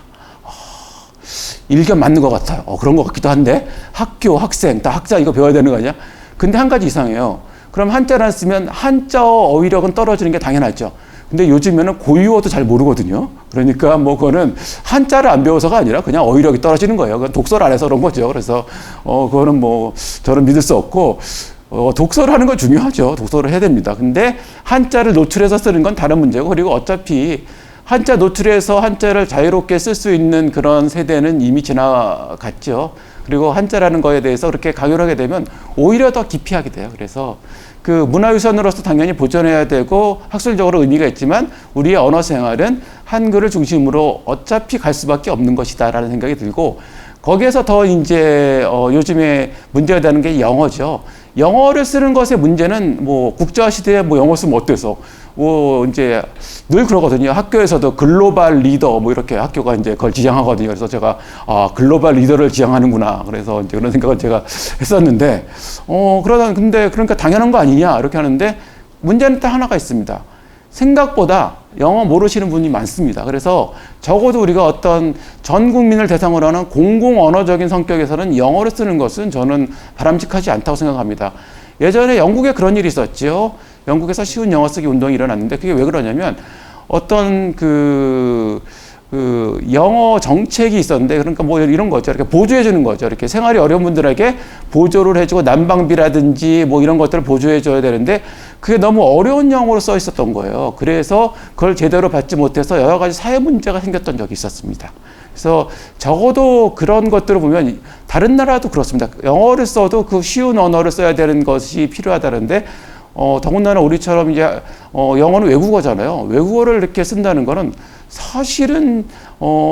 일견 맞는 것 같아요. 그런 것 같기도 한데 학교, 학생, 다 학자 이거 배워야 되는 거 아니야? 근데 한 가지 이상해요. 그럼 한자를 쓰면 한자어 어휘력은 떨어지는 게 당연하죠. 근데 요즘에는 고유어도 잘 모르거든요. 그러니까 뭐 그거는 한자를 안 배워서가 아니라 그냥 어휘력이 떨어지는 거예요. 그건 독서를 안 해서 그런 거죠. 그래서 그거는 뭐 저는 믿을 수 없고 독서를 하는 건 중요하죠. 독서를 해야 됩니다. 근데 한자를 노출해서 쓰는 건 다른 문제고, 그리고 어차피 한자 노출해서 한자를 자유롭게 쓸 수 있는 그런 세대는 이미 지나갔죠. 그리고 한자라는 거에 대해서 그렇게 강요를 하게 되면 오히려 더 기피하게 돼요. 그래서 그 문화유산으로서 당연히 보존해야 되고 학술적으로 의미가 있지만 우리의 언어 생활은 한글을 중심으로 어차피 갈 수밖에 없는 것이다라는 생각이 들고, 거기에서 더 이제 요즘에 문제가 되는 게 영어죠. 영어를 쓰는 것의 문제는 뭐 국제화 시대에 뭐 영어 쓰면 어때서 이제 늘 그러거든요. 학교에서도 글로벌 리더 뭐 이렇게 학교가 이제 그걸 지향하거든요. 그래서 제가 글로벌 리더를 지향하는구나. 그래서 이제 그런 생각을 제가 했었는데 그러니까 당연한 거 아니냐 이렇게 하는데, 문제는 딱 하나가 있습니다. 생각보다 영어 모르시는 분이 많습니다. 그래서 적어도 우리가 어떤 전 국민을 대상으로 하는 공공 언어적인 성격에서는 영어를 쓰는 것은 저는 바람직하지 않다고 생각합니다. 예전에 영국에 그런 일이 있었죠. 영국에서 쉬운 영어 쓰기 운동이 일어났는데, 그게 왜 그러냐면 어떤 영어 정책이 있었는데, 그러니까 뭐 이런 거죠. 이렇게 보조해 주는 거죠. 이렇게 생활이 어려운 분들에게 보조를 해주고 난방비라든지 뭐 이런 것들을 보조해 줘야 되는데, 그게 너무 어려운 영어로 써 있었던 거예요. 그래서 그걸 제대로 받지 못해서 여러 가지 사회 문제가 생겼던 적이 있었습니다. 그래서 적어도 그런 것들을 보면 다른 나라도 그렇습니다. 영어를 써도 그 쉬운 언어를 써야 되는 것이 필요하다는데, 더군다나 우리처럼 이제 영어는 외국어잖아요. 외국어를 이렇게 쓴다는 거는 사실은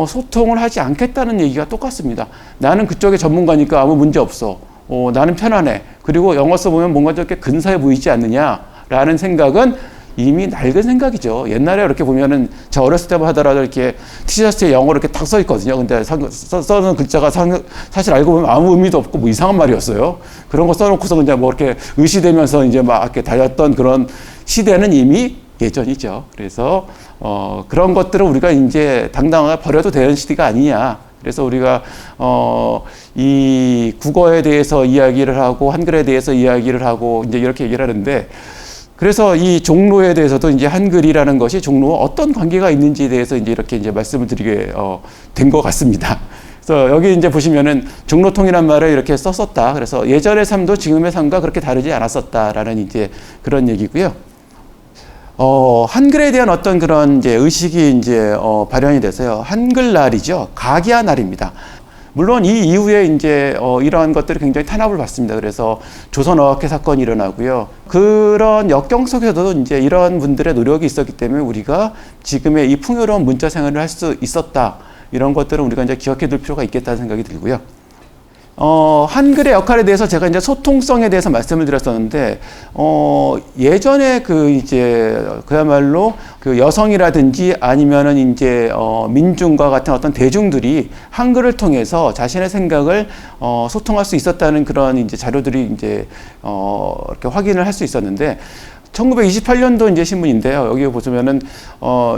소통을 하지 않겠다는 얘기가 똑같습니다. 나는 그쪽의 전문가니까 아무 문제 없어. 나는 편안해. 그리고 영어 써보면 뭔가 저렇게 근사해 보이지 않느냐라는 생각은 이미 낡은 생각이죠. 옛날에 이렇게 보면은 저 어렸을 때만 하더라도 이렇게 티셔츠에 영어로 이렇게 딱 써 있거든요. 근데 써는 글자가 사실 알고 보면 아무 의미도 없고 뭐 이상한 말이었어요. 그런 거 써놓고서 그냥 뭐 이렇게 의시되면서 이제 막 이렇게 달렸던 그런 시대는 이미 예전이죠. 그래서 그런 것들을 우리가 이제 당당하게 버려도 되는 시대가 아니냐. 그래서 우리가 이 국어에 대해서 이야기를 하고 한글에 대해서 이야기를 하고 이제 이렇게 얘기를 하는데, 그래서 이 종로에 대해서도 이제 한글이라는 것이 종로와 어떤 관계가 있는지에 대해서 이제 이렇게 이제 말씀을 드리게 된 것 같습니다. 그래서 여기 이제 보시면은 종로통이란 말을 이렇게 썼었다. 그래서 예전의 삶도 지금의 삶과 그렇게 다르지 않았었다라는 이제 그런 얘기고요. 한글에 대한 어떤 그런 이제 의식이 이제 발현이 돼서요. 한글날이죠. 각야 날입니다. 물론 이 이후에 이제 이러한 것들이 굉장히 탄압을 받습니다. 그래서 조선어학회 사건이 일어나고요. 그런 역경 속에서도 이제 이러한 분들의 노력이 있었기 때문에 우리가 지금의 이 풍요로운 문자 생활을 할 수 있었다. 이런 것들은 우리가 이제 기억해 둘 필요가 있겠다는 생각이 들고요. 한글의 역할에 대해서 제가 이제 소통성에 대해서 말씀을 드렸었는데, 예전에 그야말로 그 여성이라든지 아니면은 이제, 민중과 같은 어떤 대중들이 한글을 통해서 자신의 생각을, 소통할 수 있었다는 그런 이제 자료들이 이제, 이렇게 확인을 할 수 있었는데, 1928년도 이제 신문인데요. 여기 보시면은,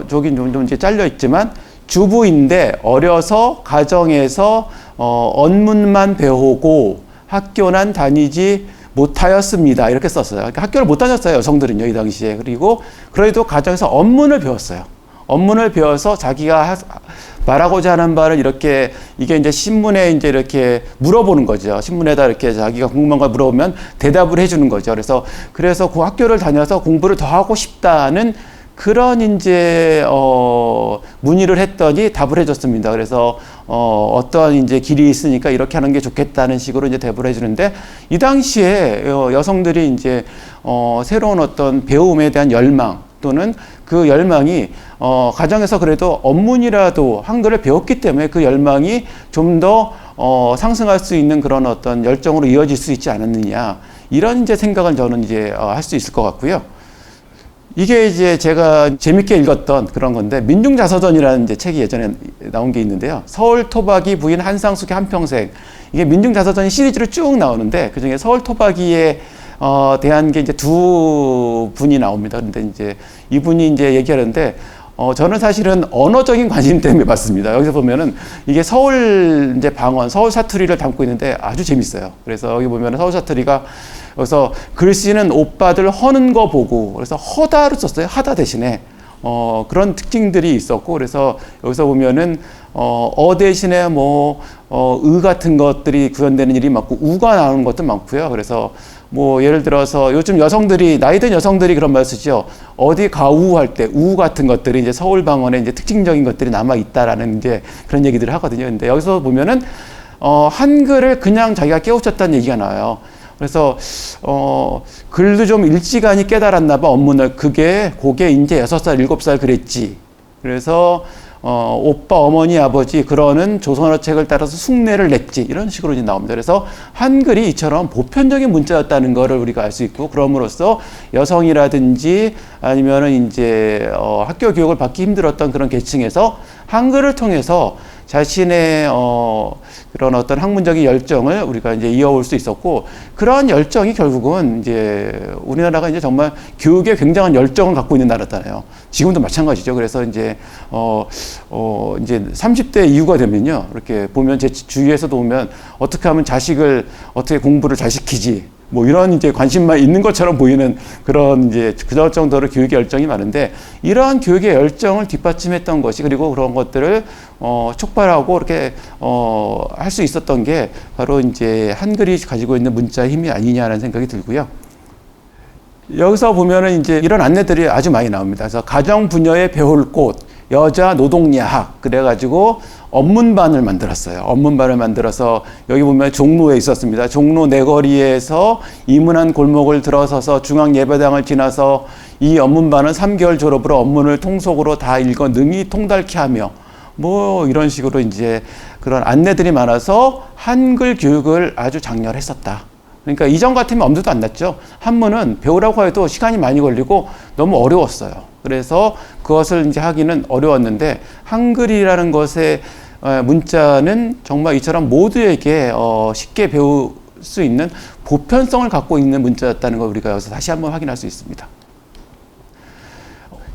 저기 좀 이제 잘려 있지만, 주부인데 어려서 가정에서 언문만 배우고 학교는 다니지 못하였습니다. 이렇게 썼어요. 그러니까 학교를 못 다녔어요. 여성들은요, 이 당시에. 그리고 그래도 가정에서 언문을 배웠어요. 언문을 배워서 자기가 말하고자 하는 바를 이렇게, 이게 이제 신문에 이제 이렇게 물어보는 거죠. 신문에다 이렇게 자기가 궁금한 걸 물어보면 대답을 해주는 거죠. 그래서 그 학교를 다녀서 공부를 더 하고 싶다는 그런 이제 문의를 했더니 답을 해줬습니다. 그래서 어떠한 이제 길이 있으니까 이렇게 하는 게 좋겠다는 식으로 이제 대답을 해주는데, 이 당시에 여성들이 이제 새로운 어떤 배움에 대한 열망 또는 그 열망이 가정에서 그래도 언문이라도 한글을 배웠기 때문에 그 열망이 좀 더 상승할 수 있는 그런 어떤 열정으로 이어질 수 있지 않았느냐, 이런 이제 생각을 저는 이제 할 수 있을 것 같고요. 이게 이제 제가 재밌게 읽었던 그런 건데, 민중자서전이라는 이제 책이 예전에 나온 게 있는데요. 서울토박이 부인 한상숙의 한평생. 이게 민중자서전이 시리즈로 쭉 나오는데, 그 중에 서울토박이에 대한 게 이제 두 분이 나옵니다. 근데 이제 이분이 이제 얘기하는데, 저는 사실은 언어적인 관심 때문에 봤습니다. 여기서 보면은 이게 서울 이제 방언, 서울 사투리를 담고 있는데 아주 재밌어요. 그래서 여기 보면은 서울 사투리가 그래서 글씨는 오빠들 허는 거 보고 그래서 허다를 썼어요. 하다 대신에. 그런 특징들이 있었고, 그래서 여기서 보면은, 대신에 의 같은 것들이 구현되는 일이 많고, 우가 나오는 것도 많고요. 그래서 뭐, 예를 들어서 요즘 여성들이, 나이든 여성들이 그런 말 쓰죠. 어디 가우 할 때, 우 같은 것들이 이제 서울 방언에 이제 특징적인 것들이 남아있다라는 이제 그런 얘기들을 하거든요. 근데 여기서 보면은, 한글을 그냥 자기가 깨우쳤다는 얘기가 나와요. 그래서 글도 좀 일찌감치 깨달았나 봐. 업문을 그게 이제 6살 7살 그랬지. 그래서 오빠 어머니 아버지 그러는 조선어 책을 따라서 숭례를 냈지. 이런 식으로 이제 나옵니다. 그래서 한글이 이처럼 보편적인 문자였다는 거를 우리가 알 수 있고, 그럼으로써 여성이라든지 아니면은 이제 학교 교육을 받기 힘들었던 그런 계층에서 한글을 통해서 자신의 그런 어떤 학문적인 열정을 우리가 이제 이어올 수 있었고, 그러한 열정이 결국은 이제 우리나라가 이제 정말 교육에 굉장한 열정을 갖고 있는 나라잖아요. 지금도 마찬가지죠. 그래서 이제 이제 30대 이후가 되면요, 이렇게 보면 제 주위에서도 보면 어떻게 하면 자식을 어떻게 공부를 잘 시키지, 뭐 이런 이제 관심만 있는 것처럼 보이는 그런 이제 그럴 정도로 교육의 열정이 많은데, 이러한 교육의 열정을 뒷받침했던 것이, 그리고 그런 것들을 촉발하고 이렇게 할 수 있었던 게 바로 이제 한글이 가지고 있는 문자 힘이 아니냐라는 생각이 들고요. 여기서 보면은 이제 이런 안내들이 아주 많이 나옵니다. 그래서 가정 부녀의 배울 곳, 여자 노동야학, 그래가지고 업문반을 만들었어요. 업문반을 만들어서 여기 보면 종로에 있었습니다. 종로 내거리에서 이문한 골목을 들어서서 중앙예배당을 지나서 이 업문반은 3개월 졸업으로 업문을 통속으로 다 읽어 능히 통달케 하며, 뭐 이런 식으로 이제 그런 안내들이 많아서 한글 교육을 아주 장려했었다. 그러니까 이전 같으면 엄두도 안 났죠. 한문은 배우라고 해도 시간이 많이 걸리고 너무 어려웠어요. 그래서 그것을 이제 하기는 어려웠는데, 한글이라는 것의 문자는 정말 이처럼 모두에게 쉽게 배울 수 있는 보편성을 갖고 있는 문자였다는 걸 우리가 여기서 다시 한번 확인할 수 있습니다.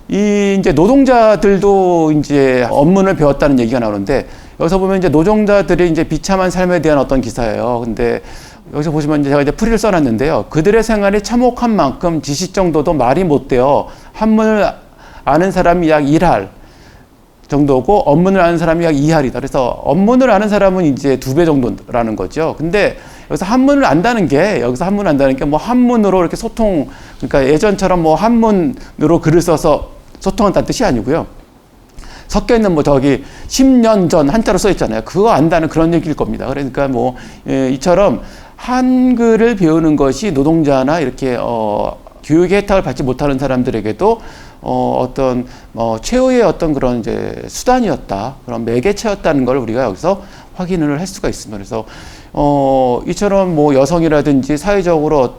이 이제 노동자들도 이제 업문을 배웠다는 얘기가 나오는데, 여기서 보면 이제 노동자들의 이제 비참한 삶에 대한 어떤 기사예요. 근데 여기서 보시면 제가 이제 풀이를 써놨는데요. 그들의 생활이 참혹한 만큼 지식 정도도 말이 못되어 한문을 아는 사람이 약 1할 정도고 업문을 아는 사람이 약 2할이다. 그래서 업문을 아는 사람은 이제 2배 정도라는 거죠. 근데 여기서 한문을 안다는 게 뭐 한문으로 이렇게 소통, 그러니까 예전처럼 뭐 한문으로 글을 써서 소통한다는 뜻이 아니고요. 섞여 있는 뭐 저기 10년 전 한자로 써 있잖아요. 그거 안다는 그런 얘기일 겁니다. 그러니까 뭐 이처럼 한글을 배우는 것이 노동자나 이렇게 교육의 혜택을 받지 못하는 사람들에게도 어떤 최후의 어떤 그런 이제 수단이었다, 그런 매개체였다는 걸 우리가 여기서 확인을 할 수가 있습니다. 그래서 이처럼 뭐 여성이라든지 사회적으로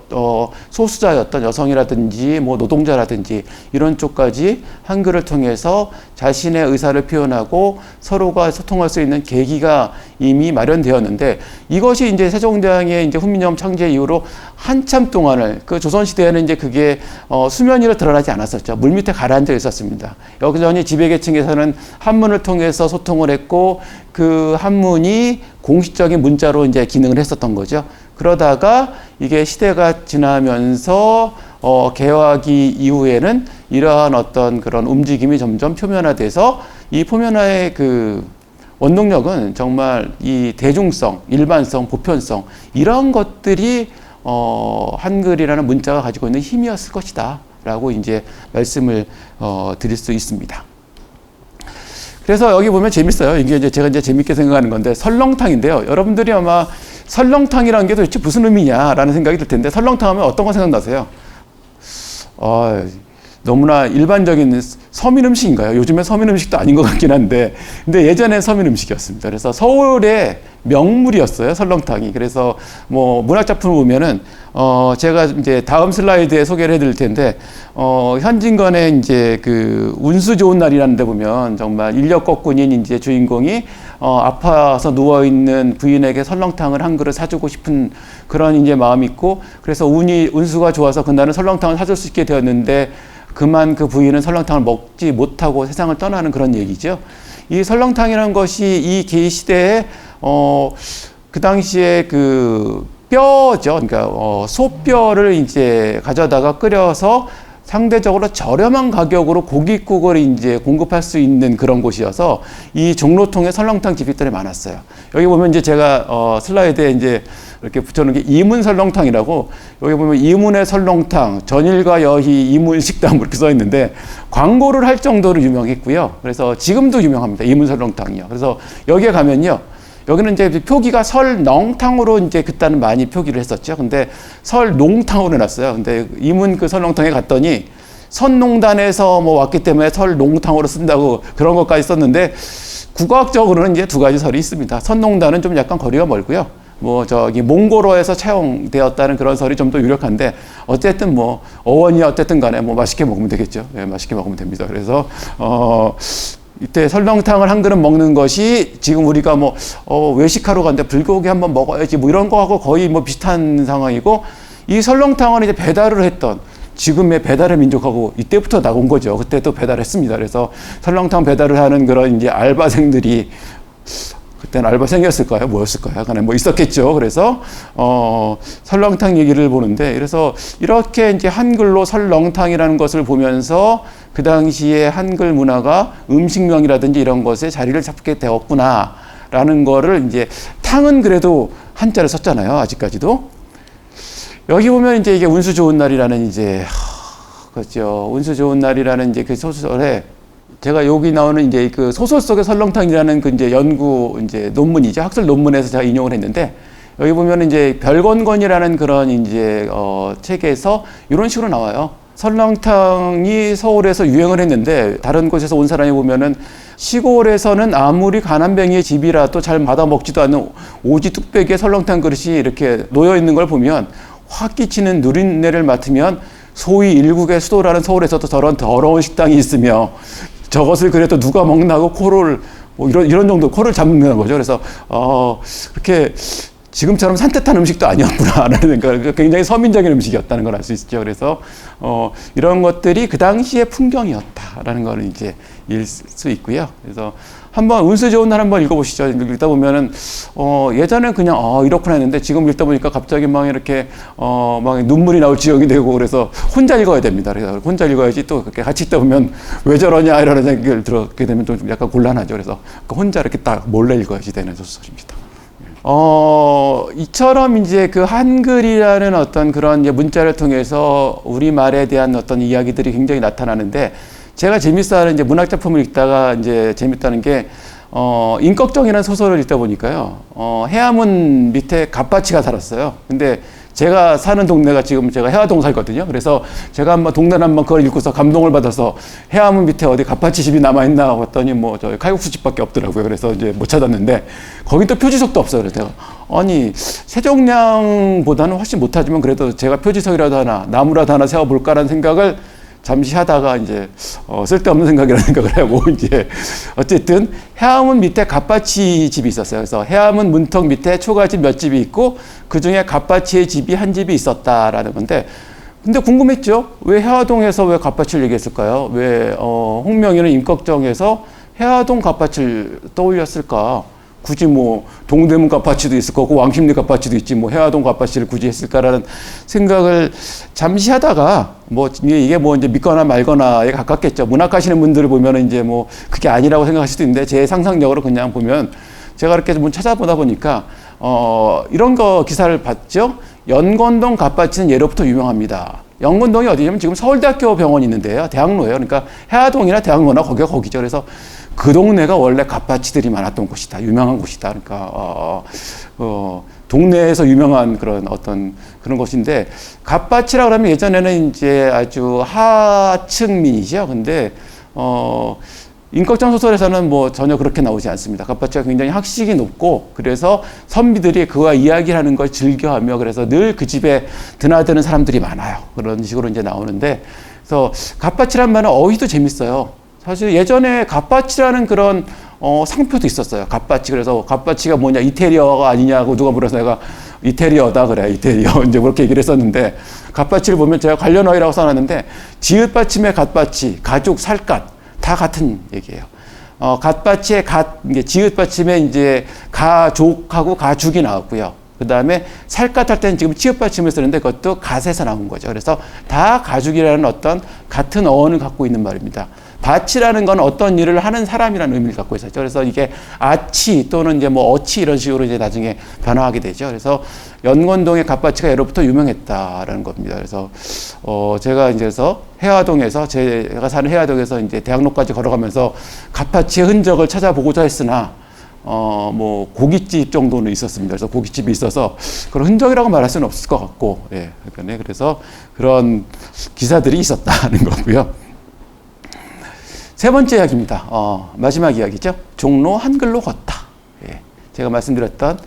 소수자였던 여성이라든지 뭐 노동자라든지 이런 쪽까지 한글을 통해서 자신의 의사를 표현하고 서로가 소통할 수 있는 계기가 이미 마련되었는데, 이것이 이제 세종대왕의 이제 훈민정음 창제 이후로 한참 동안을, 그 조선시대에는 이제 그게 수면 위로 드러나지 않았었죠. 물밑에 가라앉아 있었습니다. 여전히 지배계층에서는 한문을 통해서 소통을 했고, 그 한문이 공식적인 문자로 이제 기능을 했었던 거죠. 그러다가 이게 시대가 지나면서 개화기 이후에는 이러한 어떤 그런 움직임이 점점 표면화돼서, 이 표면화의 그 원동력은 정말 이 대중성, 일반성, 보편성, 이런 것들이 한글이라는 문자가 가지고 있는 힘이었을 것이다 라고 이제 말씀을 드릴 수 있습니다. 그래서 여기 보면 재밌어요. 이게 이제 제가 이제 재밌게 생각하는 건데, 설렁탕인데요. 여러분들이 아마 설렁탕이라는 게 도대체 무슨 의미냐라는 생각이 들 텐데, 설렁탕 하면 어떤 거 생각나세요? 너무나 일반적인 서민 음식인가요? 요즘에 서민 음식도 아닌 것 같긴 한데, 근데 예전엔 서민 음식이었습니다. 그래서 서울의 명물이었어요, 설렁탕이. 그래서 뭐 문학작품을 보면은 제가 이제 다음 슬라이드에 소개를 해드릴 텐데, 현진건의 이제 그 운수 좋은 날이라는 데 보면 정말 인력거꾼인 이제 주인공이 아파서 누워있는 부인에게 설렁탕을 한 그릇 사주고 싶은 그런 이제 마음이 있고, 그래서 운수가 좋아서 그날은 설렁탕을 사줄 수 있게 되었는데, 그만 그 부인은 설렁탕을 먹지 못하고 세상을 떠나는 그런 얘기죠. 이 설렁탕이라는 것이 이 계시대에 그 당시에 그 뼈죠. 그러니까 소뼈를 이제 가져다가 끓여서 상대적으로 저렴한 가격으로 고깃국을 이제 공급할 수 있는 그런 곳이어서 이 종로통에 설렁탕 집들이 많았어요. 여기 보면 이제 제가 슬라이드에 이제 이렇게 붙여놓은 게 이문 설렁탕이라고, 여기 보면 이문의 설렁탕, 전일과 여희 이문 식당 이렇게 써 있는데 광고를 할 정도로 유명했고요. 그래서 지금도 유명합니다. 이문 설렁탕이요. 그래서 여기에 가면요. 여기는 이제 표기가 설렁탕으로 이제 그때는 많이 표기를 했었죠. 근데 설농탕으로 해놨어요. 근데 이문 그 설렁탕에 갔더니 선농단에서 뭐 왔기 때문에 설농탕으로 쓴다고 그런 것까지 썼는데 국어학적으로는 이제 두 가지 설이 있습니다. 선농단은 좀 약간 거리가 멀고요. 뭐 저기 몽골어에서 차용되었다는 그런 설이 좀 더 유력한데 어쨌든 뭐 어원이 어쨌든 간에 뭐 맛있게 먹으면 되겠죠. 네, 맛있게 먹으면 됩니다. 그래서 이때 설렁탕을 한 그릇 먹는 것이 지금 우리가 뭐 외식하러 갔는데 불고기 한번 먹어야지 뭐 이런 거하고 거의 뭐 비슷한 상황이고, 이 설렁탕을 이제 배달을 했던 지금의 배달의 민족하고 이때부터 나온 거죠. 그때 또 배달했습니다. 그래서 설렁탕 배달을 하는 그런 이제 알바생들이, 그때는 알바생이었을까요? 뭐였을까요? 간에 뭐 있었겠죠. 그래서 설렁탕 얘기를 보는데, 그래서 이렇게 이제 한글로 설렁탕이라는 것을 보면서 그 당시에 한글 문화가 음식명이라든지 이런 것에 자리를 잡게 되었구나라는 거를, 이제 탕은 그래도 한자를 썼잖아요. 아직까지도. 여기 보면 이제 이게 운수 좋은 날이라는 이제 그렇죠. 운수 좋은 날이라는 이제 그 소설에 제가 여기 나오는 이제 그 소설 속의 설렁탕이라는 그 이제 연구 이제 논문이죠. 학술 논문에서 제가 인용을 했는데, 여기 보면 이제 별건건이라는 그런 이제 책에서 이런 식으로 나와요. 설렁탕이 서울에서 유행을 했는데 다른 곳에서 온 사람이 보면은 시골에서는 아무리 가난뱅이의 집이라도 잘 받아 먹지도 않는 오지 뚝배기의 설렁탕 그릇이 이렇게 놓여 있는 걸 보면 확 끼치는 누린내를 맡으면 소위 일국의 수도라는 서울에서도 저런 더러운 식당이 있으며 저것을 그래도 누가 먹나고 코를 뭐 이런 정도 코를 잡는 거죠. 그래서 그렇게 지금처럼 산뜻한 음식도 아니었구나라는 생각을, 굉장히 서민적인 음식이었다는 걸 알 수 있죠. 그래서 이런 것들이 그 당시의 풍경이었다라는 걸 이제 일 수 있고요. 그래서 한번 운수 좋은 날 한번 읽어보시죠. 읽다 보면은 예전에 그냥 이렇구나 했는데 지금 읽다 보니까 갑자기 막 이렇게 막 눈물이 나올 지경이 되고, 그래서 혼자 읽어야 됩니다. 그래서 혼자 읽어야지 또 그렇게 같이 있다 보면 왜 저러냐 이런 생각을 들게 되면 좀 약간 곤란하죠. 그래서 혼자 이렇게 딱 몰래 읽어야지 되는 소설입니다. 이처럼 이제 그 한글이라는 어떤 그런 이제 문자를 통해서 우리말에 대한 어떤 이야기들이 굉장히 나타나는데, 제가 재밌어하는 이제 문학 작품을 읽다가 이제 재밌다는 게, 임꺽정이라는 소설을 읽다 보니까요, 해암문 밑에 갑바치가 살았어요. 근데 제가 사는 동네가 지금 제가 해화동 살거든요. 그래서 제가 한번 동네를 한번 그걸 읽고서 감동을 받아서 해화문 밑에 어디 갑바치 집이 남아있나 봤더니 뭐 저 칼국수 집밖에 없더라고요. 그래서 이제 못 찾았는데 거기 또 표지석도 없어요. 그래서 제가 아니 세종량보다는 훨씬 못하지만 그래도 제가 표지석이라도 하나 나무라도 하나 세워볼까라는 생각을 잠시 하다가 이제 쓸데없는 생각이라는 생각을 하고, 이제 어쨌든 해암문 밑에 갑바치 집이 있었어요. 그래서 해암문 문턱 밑에 초가집 몇 집이 있고 그 중에 갑바치의 집이 한 집이 있었다라는 건데, 근데 궁금했죠. 왜 해화동에서 왜 갑바치를 얘기했을까요? 왜 홍명희는 임꺽정에서 해화동 갑바치를 떠올렸을까? 굳이 뭐 동대문 갑바치도 있을 거고 왕십리 갑바치도 있지 뭐 해화동 갑바치를 굳이 했을까라는 생각을 잠시 하다가, 뭐 이게 뭐 이제 믿거나 말거나에 가깝겠죠. 문학하시는 분들을 보면은 이제 뭐 그게 아니라고 생각할 수도 있는데, 제 상상력으로 그냥 보면 제가 이렇게 좀 찾아보다 보니까 이런 거 기사를 봤죠. 연건동 갑바치는 예로부터 유명합니다. 연건동이 어디냐면 지금 서울대학교 병원이 있는데요. 대학로예요. 그러니까 해화동이나 대학로나 거기가 거기죠. 그래서 그 동네가 원래 갑바치들이 많았던 곳이다. 유명한 곳이다. 그러니까 동네에서 유명한 그런 어떤 그런 곳인데, 갑바치라고 하면 예전에는 이제 아주 하층민이죠. 근데 임꺽정 소설에서는 뭐 전혀 그렇게 나오지 않습니다. 갑바치가 굉장히 학식이 높고, 그래서 선비들이 그와 이야기를 하는 걸 즐겨하며, 그래서 늘 그 집에 드나드는 사람들이 많아요. 그런 식으로 이제 나오는데, 그래서 갑바치란 말은 어휘도 재밌어요. 사실 예전에 갑바치라는 그런 상표도 있었어요. 갓바치. 그래서 갓바치가 뭐냐, 이태리어가 아니냐고 누가 물어서 내가 이태리어다 그래, 이태리어. 이제 그렇게 얘기를 했었는데, 갓바치를 보면 제가 관련어이라고 써놨는데, 지읒 받침의 갓바치, 가죽, 살갗, 다 같은 얘기예요. 갓바치의 이게 지읒 받침에 이제 가족하고 가죽이 나왔고요. 그 다음에 살갗 할 때는 지금 치읓 받침을 쓰는데 그것도 갓에서 나온 거죠. 그래서 다 가죽이라는 어떤 같은 어원을 갖고 있는 말입니다. 밭이라는 건 어떤 일을 하는 사람이라는 의미를 갖고 있었죠. 그래서 이게 아치 또는 이제 뭐 어치 이런 식으로 이제 나중에 변화하게 되죠. 그래서 연건동의 갓바치가 예로부터 유명했다라는 겁니다. 그래서 제가 이제 그래서 해화동에서 제가 사는 해화동에서 이제 대학로까지 걸어가면서 갓바치의 흔적을 찾아보고자 했으나 뭐 고깃집 정도는 있었습니다. 그래서 고깃집이 있어서 그런 흔적이라고 말할 수는 없을 것 같고, 예, 그래서 그런 기사들이 있었다는 거고요. 세 번째 이야기입니다. 마지막 이야기죠. 종로 한글로 걷다. 예, 제가 말씀드렸던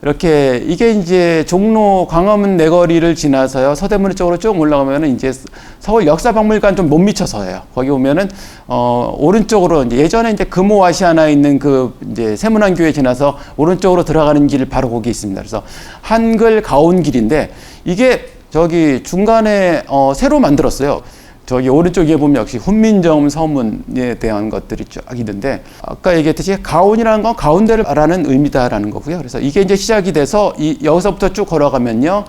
이렇게 이게 이제 종로 광화문 내거리를 지나서요 서대문 쪽으로 쭉 올라가면은 이제 서울 역사박물관 좀 못 미쳐서예요. 거기 보면은 오른쪽으로 이제 예전에 이제 금호 아시아나에 있는 그 이제 세문안교회 지나서 오른쪽으로 들어가는 길 바로 거기 있습니다. 그래서 한글 가온길인데 이게 저기 중간에 새로 만들었어요. 저기 오른쪽에 보면 역시 훈민정음 서문에 대한 것들이 쫙 있는데 아까 얘기했듯이 가온이라는 건 가운데라는 의미다라는 거고요. 그래서 이게 이제 시작이 돼서 여기서부터 쭉 걸어가면요.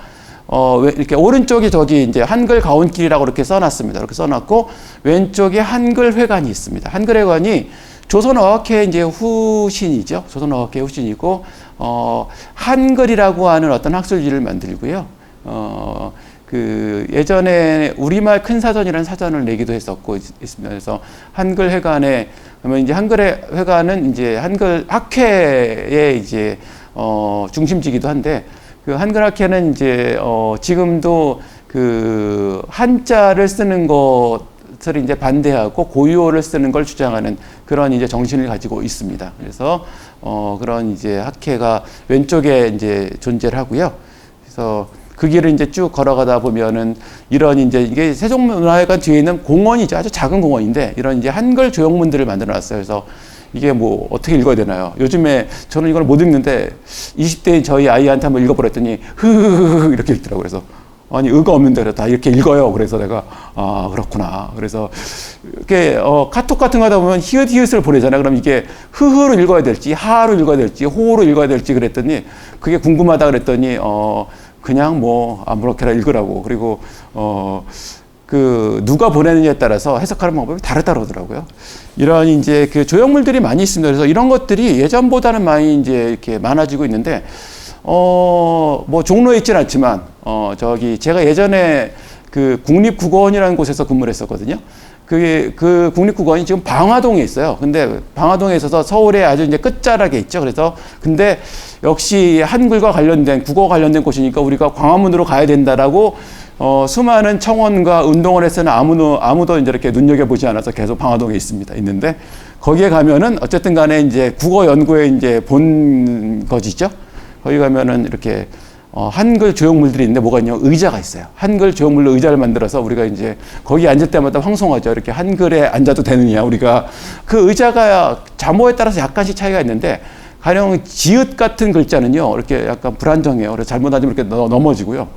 이렇게 오른쪽에 저기 이제 한글 가온길이라고 이렇게 써놨습니다. 이렇게 써놨고 왼쪽에 한글회관이 있습니다. 한글회관이 조선어학회 이제 후신이죠. 조선어학회 후신이고 한글이라고 하는 어떤 학술지를 만들고요. 그 예전에 우리말 큰 사전이라는 사전을 내기도 했었고 있습니다. 그래서 한글 회관에 그러면 이제 한글 회관은 이제 한글 학회의 이제 중심지기도 한데 그 한글 학회는 이제 지금도 그 한자를 쓰는 것을 이제 반대하고 고유어를 쓰는 걸 주장하는 그런 이제 정신을 가지고 있습니다. 그래서 그런 이제 학회가 왼쪽에 이제 존재를 하고요. 그래서 그 길을 이제 쭉 걸어가다 보면은 이런 이제 이게 세종문화회관 뒤에 있는 공원이죠. 아주 작은 공원인데 이런 이제 한글 조형문들을 만들어 놨어요. 그래서 이게 뭐 어떻게 읽어야 되나요? 요즘에 저는 이걸 못 읽는데 20대인 저희 아이한테 한번 읽어보랬더니 흐흐흐 이렇게 읽더라고요. 그래서 아니 의가 없는데 다 이렇게 읽어요. 그래서 내가 그렇구나. 그래서 이렇게 카톡 같은 거 하다 보면 히읗을 보내잖아요. 그럼 이게 흐흐로 읽어야 될지 하로 읽어야 될지 호로 읽어야 될지 그랬더니 그게 궁금하다 그랬더니 그냥 뭐 아무렇게나 읽으라고. 그리고 그 누가 보내느냐에 따라서 해석하는 방법이 다르다 그러더라고요. 이런 이제 그 조형물들이 많이 있습니다. 그래서 이런 것들이 예전보다는 많이 이제 이렇게 많아지고 있는데 뭐 종로에 있지는 않지만 저기 제가 예전에 그 국립국어원이라는 곳에서 근무를 했었거든요. 그 국립국어원이 지금 방화동에 있어요. 근데 방화동에 있어서 서울에 아주 이제 끝자락에 있죠. 그래서 근데 역시 한글과 관련된 국어 관련된 곳이니까 우리가 광화문으로 가야 된다라고 수많은 청원과 운동을 했으나 아무도 이제 이렇게 눈여겨보지 않아서 계속 방화동에 있는데 거기에 가면은 어쨌든 간에 이제 국어 연구에 이제 본 거지죠. 거기 가면은 이렇게 한글 조형물들이 있는데 뭐가 있냐면 의자가 있어요. 한글 조형물로 의자를 만들어서 우리가 이제 거기 앉을 때마다 황송하죠. 이렇게 한글에 앉아도 되느냐. 우리가 그 의자가 자모에 따라서 약간씩 차이가 있는데 가령 지읒 같은 글자는요. 이렇게 약간 불안정해요. 그래서 잘못 앉으면 이렇게 넘어지고요.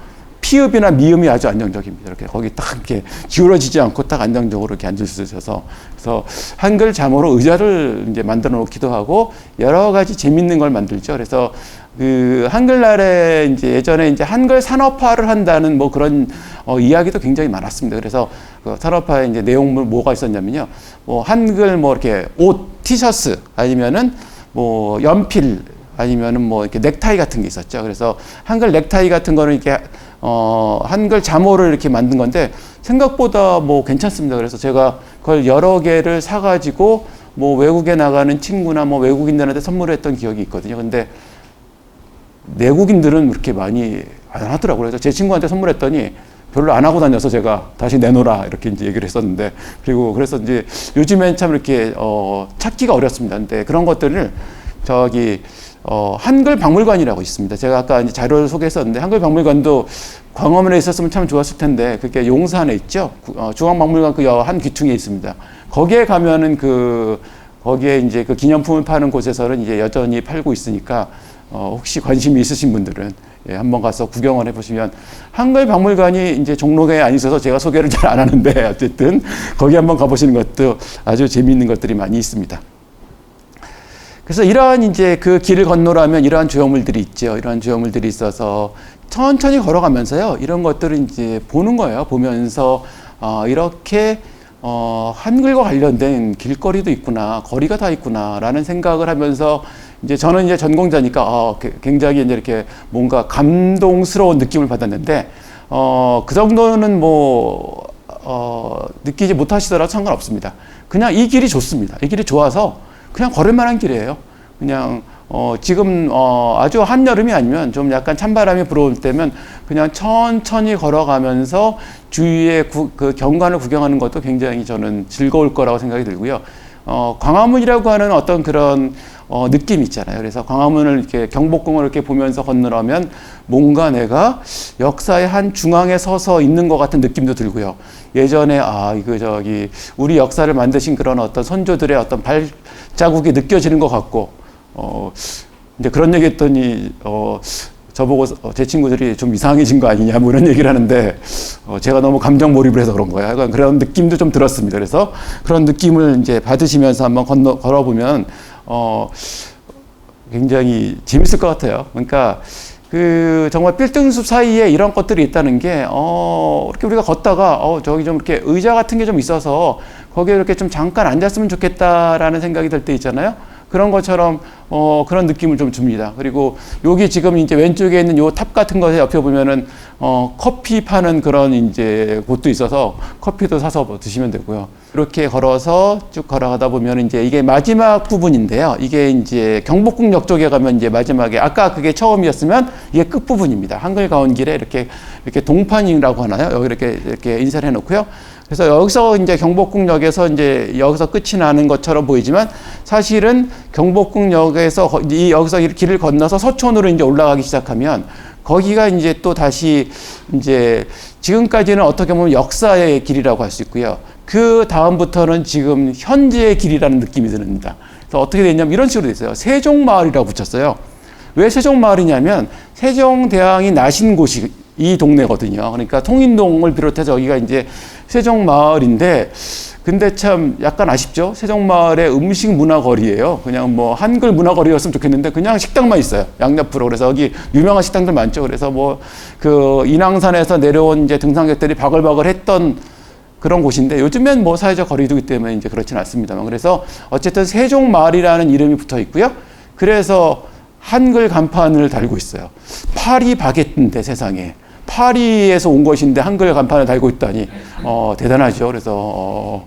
피읍이나 미음이 아주 안정적입니다. 이렇게 거기 딱 이렇게 기울어지지 않고 딱 안정적으로 이렇게 앉을 수 있어서 그래서 한글 자모로 의자를 이제 만들어 놓기도 하고 여러 가지 재밌는 걸 만들죠. 그래서 그 한글날에 이제 예전에 이제 한글 산업화를 한다는 뭐 그런 이야기도 굉장히 많았습니다. 그래서 그 산업화의 이제 내용물 뭐가 있었냐면요. 뭐 한글 뭐 이렇게 옷, 티셔츠 아니면은 뭐 연필 아니면은 뭐 이렇게 넥타이 같은 게 있었죠. 그래서 한글 넥타이 같은 거는 이렇게 한글 자모를 이렇게 만든 건데 생각보다 뭐 괜찮습니다. 그래서 제가 그걸 여러 개를 사가지고 뭐 외국에 나가는 친구나 뭐 외국인들한테 선물을 했던 기억이 있거든요. 근데 내국인들은 그렇게 많이 안 하더라고요. 그래서 제 친구한테 선물했더니 별로 안 하고 다녀서 제가 다시 내놓으라 이렇게 이제 얘기를 했었는데 그리고 그래서 이제 요즘엔 참 이렇게 찾기가 어렵습니다. 근데 그런 것들을 저기 한글 박물관이라고 있습니다. 제가 아까 이제 자료를 소개했었는데 한글 박물관도 광화문에 있었으면 참 좋았을 텐데 그게 용산에 있죠. 중앙박물관 그 한 귀퉁이에 있습니다. 거기에 가면은 그 거기에 이제 그 기념품을 파는 곳에서는 이제 여전히 팔고 있으니까 혹시 관심이 있으신 분들은 예, 한번 가서 구경을 해보시면 한글 박물관이 이제 종로에 안 있어서 제가 소개를 잘 안 하는데 어쨌든 거기 한번 가보시는 것도 아주 재미있는 것들이 많이 있습니다. 그래서 이러한 이제 그 길을 건너라면 이러한 조형물들이 있죠. 이러한 조형물들이 있어서 천천히 걸어가면서요. 이런 것들을 이제 보는 거예요. 보면서 이렇게 한글과 관련된 길거리도 있구나, 거리가 다 있구나라는 생각을 하면서 이제 저는 이제 전공자니까 굉장히 이제 이렇게 뭔가 감동스러운 느낌을 받았는데 그 정도는 뭐 느끼지 못하시더라도 상관없습니다. 그냥 이 길이 좋습니다. 이 길이 좋아서 그냥 걸을 만한 길이에요. 그냥 지금 아주 한여름이 아니면 좀 약간 찬바람이 불어올 때면 그냥 천천히 걸어가면서 주위의 그 경관을 구경하는 것도 굉장히 저는 즐거울 거라고 생각이 들고요. 광화문이라고 하는 어떤 그런 느낌이 있잖아요. 그래서 광화문을 이렇게 경복궁을 이렇게 보면서 건너면 뭔가 내가 역사의 한 중앙에 서서 있는 것 같은 느낌도 들고요. 예전에 우리 역사를 만드신 그런 어떤 선조들의 어떤 발자국이 느껴지는 것 같고 이제 그런 얘기 했더니 저보고 제 친구들이 좀 이상해진 거 아니냐 뭐 이런 얘기를 하는데 제가 너무 감정 몰입을 해서 그런 거예요. 약간 그런 느낌도 좀 들었습니다. 그래서 그런 느낌을 이제 받으시면서 한번 걸어보면 굉장히 재밌을 것 같아요. 그러니까 그 정말 빌딩숲 사이에 이런 것들이 있다는 게 이렇게 우리가 걷다가 저기 좀 이렇게 의자 같은 게 좀 있어서 거기에 이렇게 좀 잠깐 앉았으면 좋겠다라는 생각이 들 때 있잖아요. 그런 것처럼 그런 느낌을 좀 줍니다. 그리고 여기 지금 이제 왼쪽에 있는 요 탑 같은 것에 옆에 보면은 커피 파는 그런 이제 곳도 있어서 커피도 사서 뭐 드시면 되고요. 이렇게 걸어서 쭉 걸어가다 보면 이제 이게 마지막 부분인데요. 이게 이제 경복궁역 쪽에 가면 이제 마지막에 아까 그게 처음이었으면 이게 끝 부분입니다. 한글가온길에 이렇게 동판이라고 하나요? 여기 이렇게 인사를 해놓고요. 그래서 여기서 이제 경복궁역에서 이제 여기서 끝이 나는 것처럼 보이지만 사실은 경복궁역에서 여기서 길을 건너서 서촌으로 이제 올라가기 시작하면 거기가 이제 또 다시 이제 지금까지는 어떻게 보면 역사의 길이라고 할 수 있고요. 그 다음부터는 지금 현재의 길이라는 느낌이 듭니다. 그래서 어떻게 됐냐면 이런 식으로 됐어요. 세종마을이라고 붙였어요. 왜 세종마을이냐면 세종대왕이 나신 곳이 이 동네거든요. 그러니까 통인동을 비롯해서 여기가 이제 세종마을인데 근데 참 약간 아쉽죠. 세종마을의 음식 문화거리예요. 그냥 뭐 한글 문화거리였으면 좋겠는데 그냥 식당만 있어요. 양옆으로. 그래서 여기 유명한 식당들 많죠. 그래서 뭐 그 인왕산에서 내려온 이제 등산객들이 바글바글 했던 그런 곳인데 요즘엔 뭐 사회적 거리두기 때문에 이제 그렇지는 않습니다만 그래서 어쨌든 세종마을이라는 이름이 붙어 있고요. 그래서 한글 간판을 달고 있어요. 파리 바게트인데 세상에. 파리에서 온 것인데 한글 간판을 달고 있다니 대단하죠. 그래서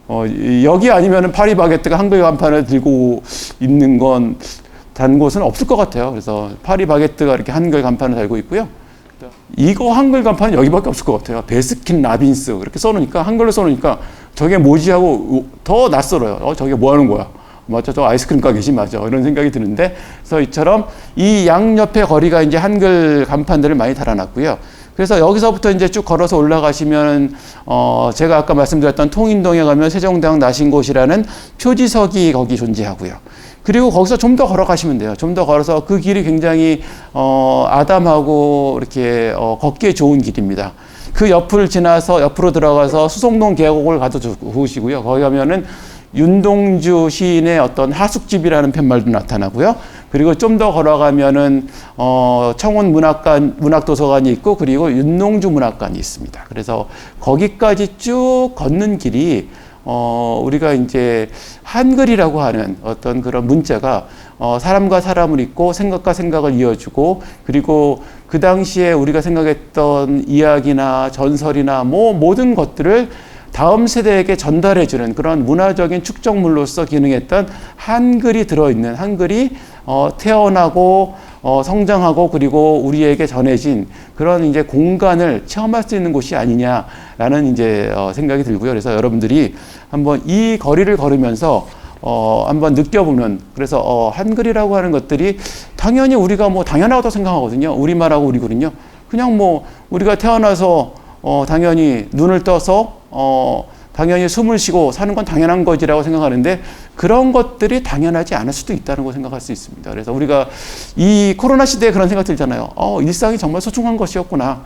여기 아니면은 파리 바게트가 한글 간판을 들고 있는 건 단 곳은 없을 것 같아요. 그래서 파리 바게트가 이렇게 한글 간판을 달고 있고요. 이거 한글 간판은 여기밖에 없을 것 같아요. 베스킨 라빈스 그렇게 써놓으니까 한글로 써놓으니까 저게 뭐지 하고 더 낯설어요. 저게 뭐 하는 거야? 맞죠? 저 아이스크림 가게지 맞아. 이런 생각이 드는데 그래서 이처럼 이 양옆에 거리가 이제 한글 간판들을 많이 달아놨고요. 그래서 여기서부터 이제 쭉 걸어서 올라가시면 제가 아까 말씀드렸던 통인동에 가면 세종대왕 나신 곳이라는 표지석이 거기 존재하고요. 그리고 거기서 좀 더 걸어가시면 돼요. 좀 더 걸어서 그 길이 굉장히 아담하고 이렇게 걷기에 좋은 길입니다. 그 옆을 지나서 옆으로 들어가서 수송동 계곡을 가도 좋으시고요. 거기 가면은 윤동주 시인의 어떤 하숙집이라는 팻말도 나타나고요. 그리고 좀 더 걸어가면은 청운 문학도서관이 있고 그리고 윤농주 문학관이 있습니다. 그래서 거기까지 쭉 걷는 길이 우리가 이제 한글이라고 하는 어떤 그런 문자가 사람과 사람을 잇고 생각과 생각을 이어주고 그리고 그 당시에 우리가 생각했던 이야기나 전설이나 뭐 모든 것들을 다음 세대에게 전달해주는 그런 문화적인 축적물로서 기능했던 한글이 들어있는 한글이 태어나고 성장하고 그리고 우리에게 전해진 그런 이제 공간을 체험할 수 있는 곳이 아니냐라는 이제 생각이 들고요. 그래서 여러분들이 한번 이 거리를 걸으면서 한번 느껴보는 그래서 한글이라고 하는 것들이 당연히 우리가 뭐 당연하다고 생각하거든요. 우리말하고 우리글은요. 그냥 뭐 우리가 태어나서 당연히 눈을 떠서 당연히 숨을 쉬고 사는 건 당연한 거지라고 생각하는데 그런 것들이 당연하지 않을 수도 있다는 걸 생각할 수 있습니다. 그래서 우리가 이 코로나 시대에 그런 생각 들잖아요. 일상이 정말 소중한 것이었구나.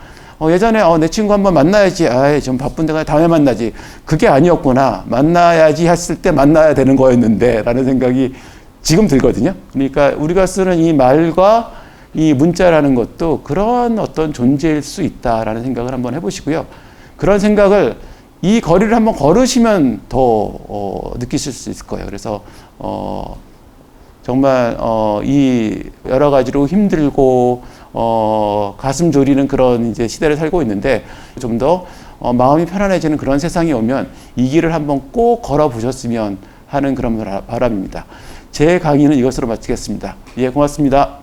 예전에 내 친구 한번 만나야지. 아이, 좀 바쁜데 다음에 만나지. 그게 아니었구나. 만나야지 했을 때 만나야 되는 거였는데 라는 생각이 지금 들거든요. 그러니까 우리가 쓰는 이 말과 이 문자라는 것도 그런 어떤 존재일 수 있다라는 생각을 한번 해보시고요. 그런 생각을 이 거리를 한번 걸으시면 더 느끼실 수 있을 거예요. 그래서 정말 이 여러 가지로 힘들고 가슴 졸이는 그런 이제 시대를 살고 있는데 좀 더 마음이 편안해지는 그런 세상이 오면 이 길을 한번 꼭 걸어 보셨으면 하는 그런 바람입니다. 제 강의는 이것으로 마치겠습니다. 예, 고맙습니다.